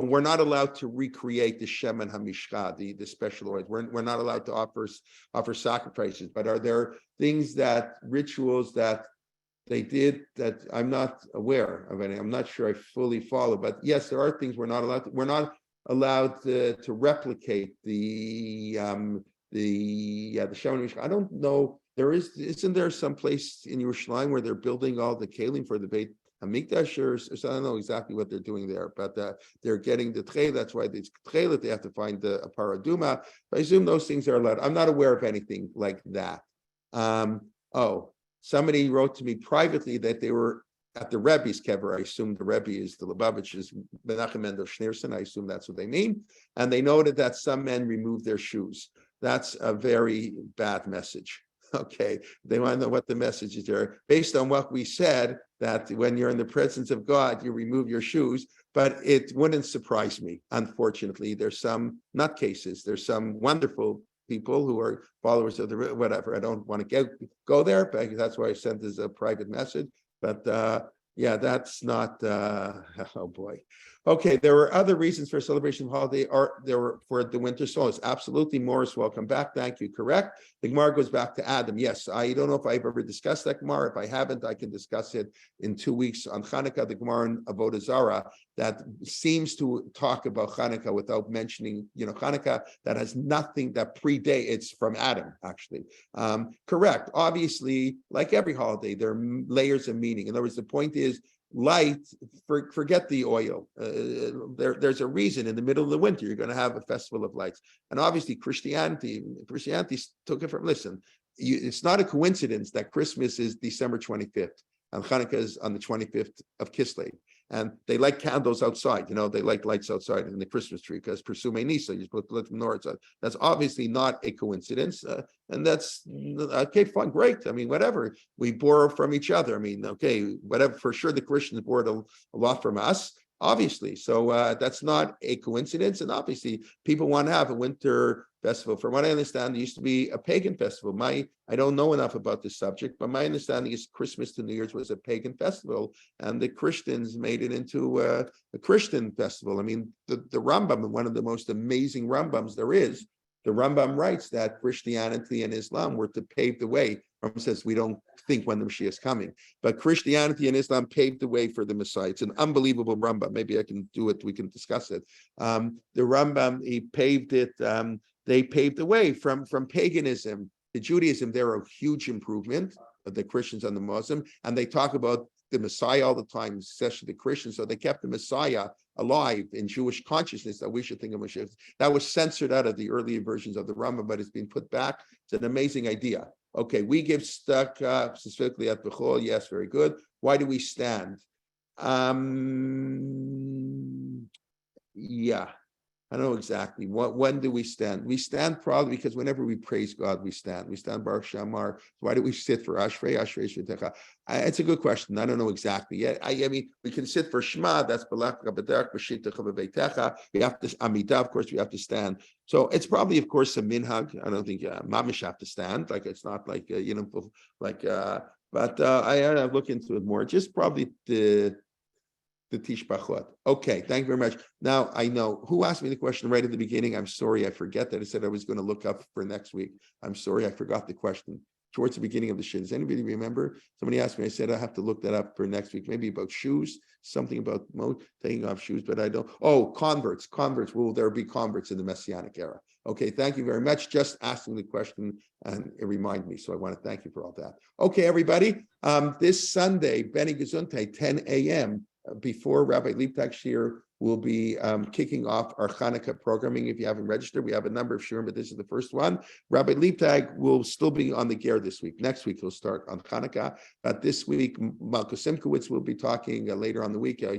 we're not allowed to recreate the Shem and Hamishcha, the special oils. We're not allowed to offer sacrifices. But are there things rituals that they did that I'm not aware of any? I'm not sure I fully follow. But yes, there are things we're not allowed to. We're not allowed to replicate the Shem and Hamishcha. I don't know. Isn't there some place in Yerushalayim where they're building all the kelim for the Beit Hamikdash, or so I don't know exactly what they're doing there, but they're getting the tchel. That's why it's tchelet. They have to find a paraduma. I assume those things are allowed. I'm not aware of anything like that. Somebody wrote to me privately that they were at the Rebbe's kever. I assume the Rebbe is the Lubavitch's Menachem Mendel Schneerson. I assume that's what they mean. And they noted that some men removed their shoes. That's a very bad message. Okay, they want to know what the message is there. Based on what we said, that when you're in the presence of God, you remove your shoes, but it wouldn't surprise me. Unfortunately, there's some nutcases. There's some wonderful people who are followers of the whatever. I don't want to go there, but that's why I sent this a private message. But yeah, that's not. Oh boy. Okay, there were other reasons for celebration of holiday. There were for the winter solstice. Absolutely, Morris, welcome back. Thank you. Correct. The Gemara goes back to Adam. Yes, I don't know if I've ever discussed that Gemara. If I haven't, I can discuss it in 2 weeks on Hanukkah. The Gemara in Avodah Zarah that seems to talk about Hanukkah without mentioning, Hanukkah that has nothing that predates. It's from Adam, actually. Correct. Obviously, like every holiday, there are layers of meaning. In other words, the point is, light, forget the oil. There's a reason in the middle of the winter you're going to have a festival of lights. And obviously Christianity took it from, it's not a coincidence that Christmas is December 25th and Hanukkah is on the 25th of Kislev. And they like candles outside, they like lights outside in the Christmas tree because Persume Nisa, you're supposed to let them know outside. That's obviously not a coincidence. And that's okay, fine, great. I mean, whatever. We borrow from each other. I mean, okay, whatever. For sure, the Christians borrowed a lot from us, obviously. So that's not a coincidence. And obviously, people want to have a winter festival. From what I understand, there used to be a pagan festival. I don't know enough about this subject, but my understanding is Christmas to New Year's was a pagan festival, and the Christians made it into a Christian festival. I mean, the Rambam, one of the most amazing Rambams there is, the Rambam writes that Christianity and Islam were to pave the way. Rambam says we don't think when the Mashiach is coming, but Christianity and Islam paved the way for the Messiah. It's an unbelievable Rambam. Maybe I can do it. We can discuss it. The Rambam, he paved it. They paved the way from paganism to Judaism. They're a huge improvement of the Christians and the Muslim, and they talk about the Messiah all the time, especially the Christians. So they kept the Messiah alive in Jewish consciousness that we should think of Mashiach. That was censored out of the earlier versions of the Rambam, but it's been put back. It's an amazing idea. Okay, we give stuck specifically at Bechol. Yes, very good. Why do we stand? Yeah. I don't know exactly. When do we stand? We stand probably because whenever we praise God, we stand. We stand Baruch Shamar. Why do we sit for Ashrei Shvitecha? It's a good question. I don't know exactly yet. I mean, we can sit for Shema. That's Balach B'derech B'shitecha B'beitecha. We have to Amidah. Of course, we have to stand. So it's probably, of course, a minhag. I don't think mamish have to stand. Like it's not like But I look into it more. Just probably the Tishbachot. Okay, thank you very much. Now I know who asked me the question right at the beginning. I'm sorry, I forget that. I said I was going to look up for next week. I'm sorry, I forgot the question towards the beginning of the shit. Does anybody remember? Somebody asked me. I said I have to look that up for next week. Maybe about shoes, something about taking off shoes, but I don't. Oh, converts. Will there be converts in the Messianic era? Okay, thank you very much. Just asking the question and it reminded me. So I want to thank you for all that. Okay, everybody. This Sunday, Beni Gesundheit, 10 a.m. Before Rabbi Liebtag Shir will be kicking off our Hanukkah programming. If you haven't registered, we have a number of shiurim, but this is the first one. Rabbi Liebtag will still be on the Ger this week. Next week, he'll start on Hanukkah. But this week, Malko Simkowitz will be talking later on the week. I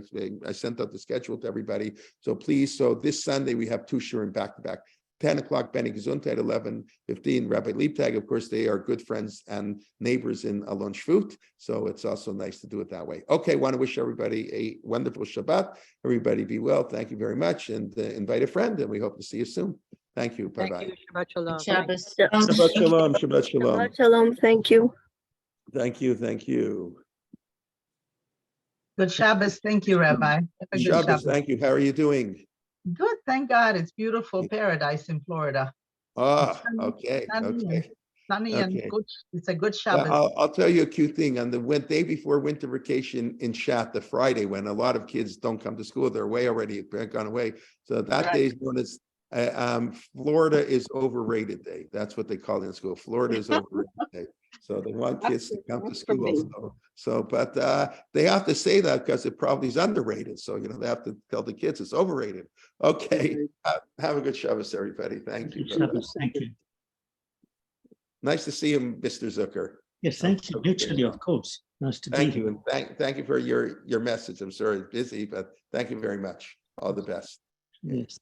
sent out the schedule to everybody. So please, this Sunday, we have two shiurim back-to-back. 10 o'clock, Beni Gesundheit, 11:15, Rabbi Liebtag. Of course, they are good friends and neighbors in Alon Shvut, so it's also nice to do it that way. Okay, want to wish everybody a wonderful Shabbat. Everybody be well. Thank you very much, and invite a friend, and we hope to see you soon. Thank you. Bye-bye. Thank you. Shabbat shalom. Shabbos. Shabbat shalom. Shabbat shalom. Shabbat shalom. Thank you. Thank you. Thank you. Good Shabbos. Thank you, Rabbi. Have a good Shabbos, Shabbos. thank you. How are you doing? Good, thank God. It's beautiful paradise in Florida. Ah, Sunny- okay, sunny and- okay. Sunny and Okay. good. It's a good Well, Shabbos. I'll tell you a cute thing. On the day before winter vacation in Shat, the Friday, when a lot of kids don't come to school, they're away already, they're gone away. So that Right. day is known as Florida is overrated day. That's what they call it in school. Florida is overrated day. So they want kids to come to school. But they have to say that because it probably is underrated. So, they have to tell the kids it's overrated. Okay. Have a good Shabbos, everybody. Thank you. Shabbos. Thank you. Nice to see you, Mr. Zucker. Yes, thank you. Mutually, of course. Nice to be Thank here. you. And thank you for your message. I'm sorry it's busy, but thank you very much. All the best. Yes.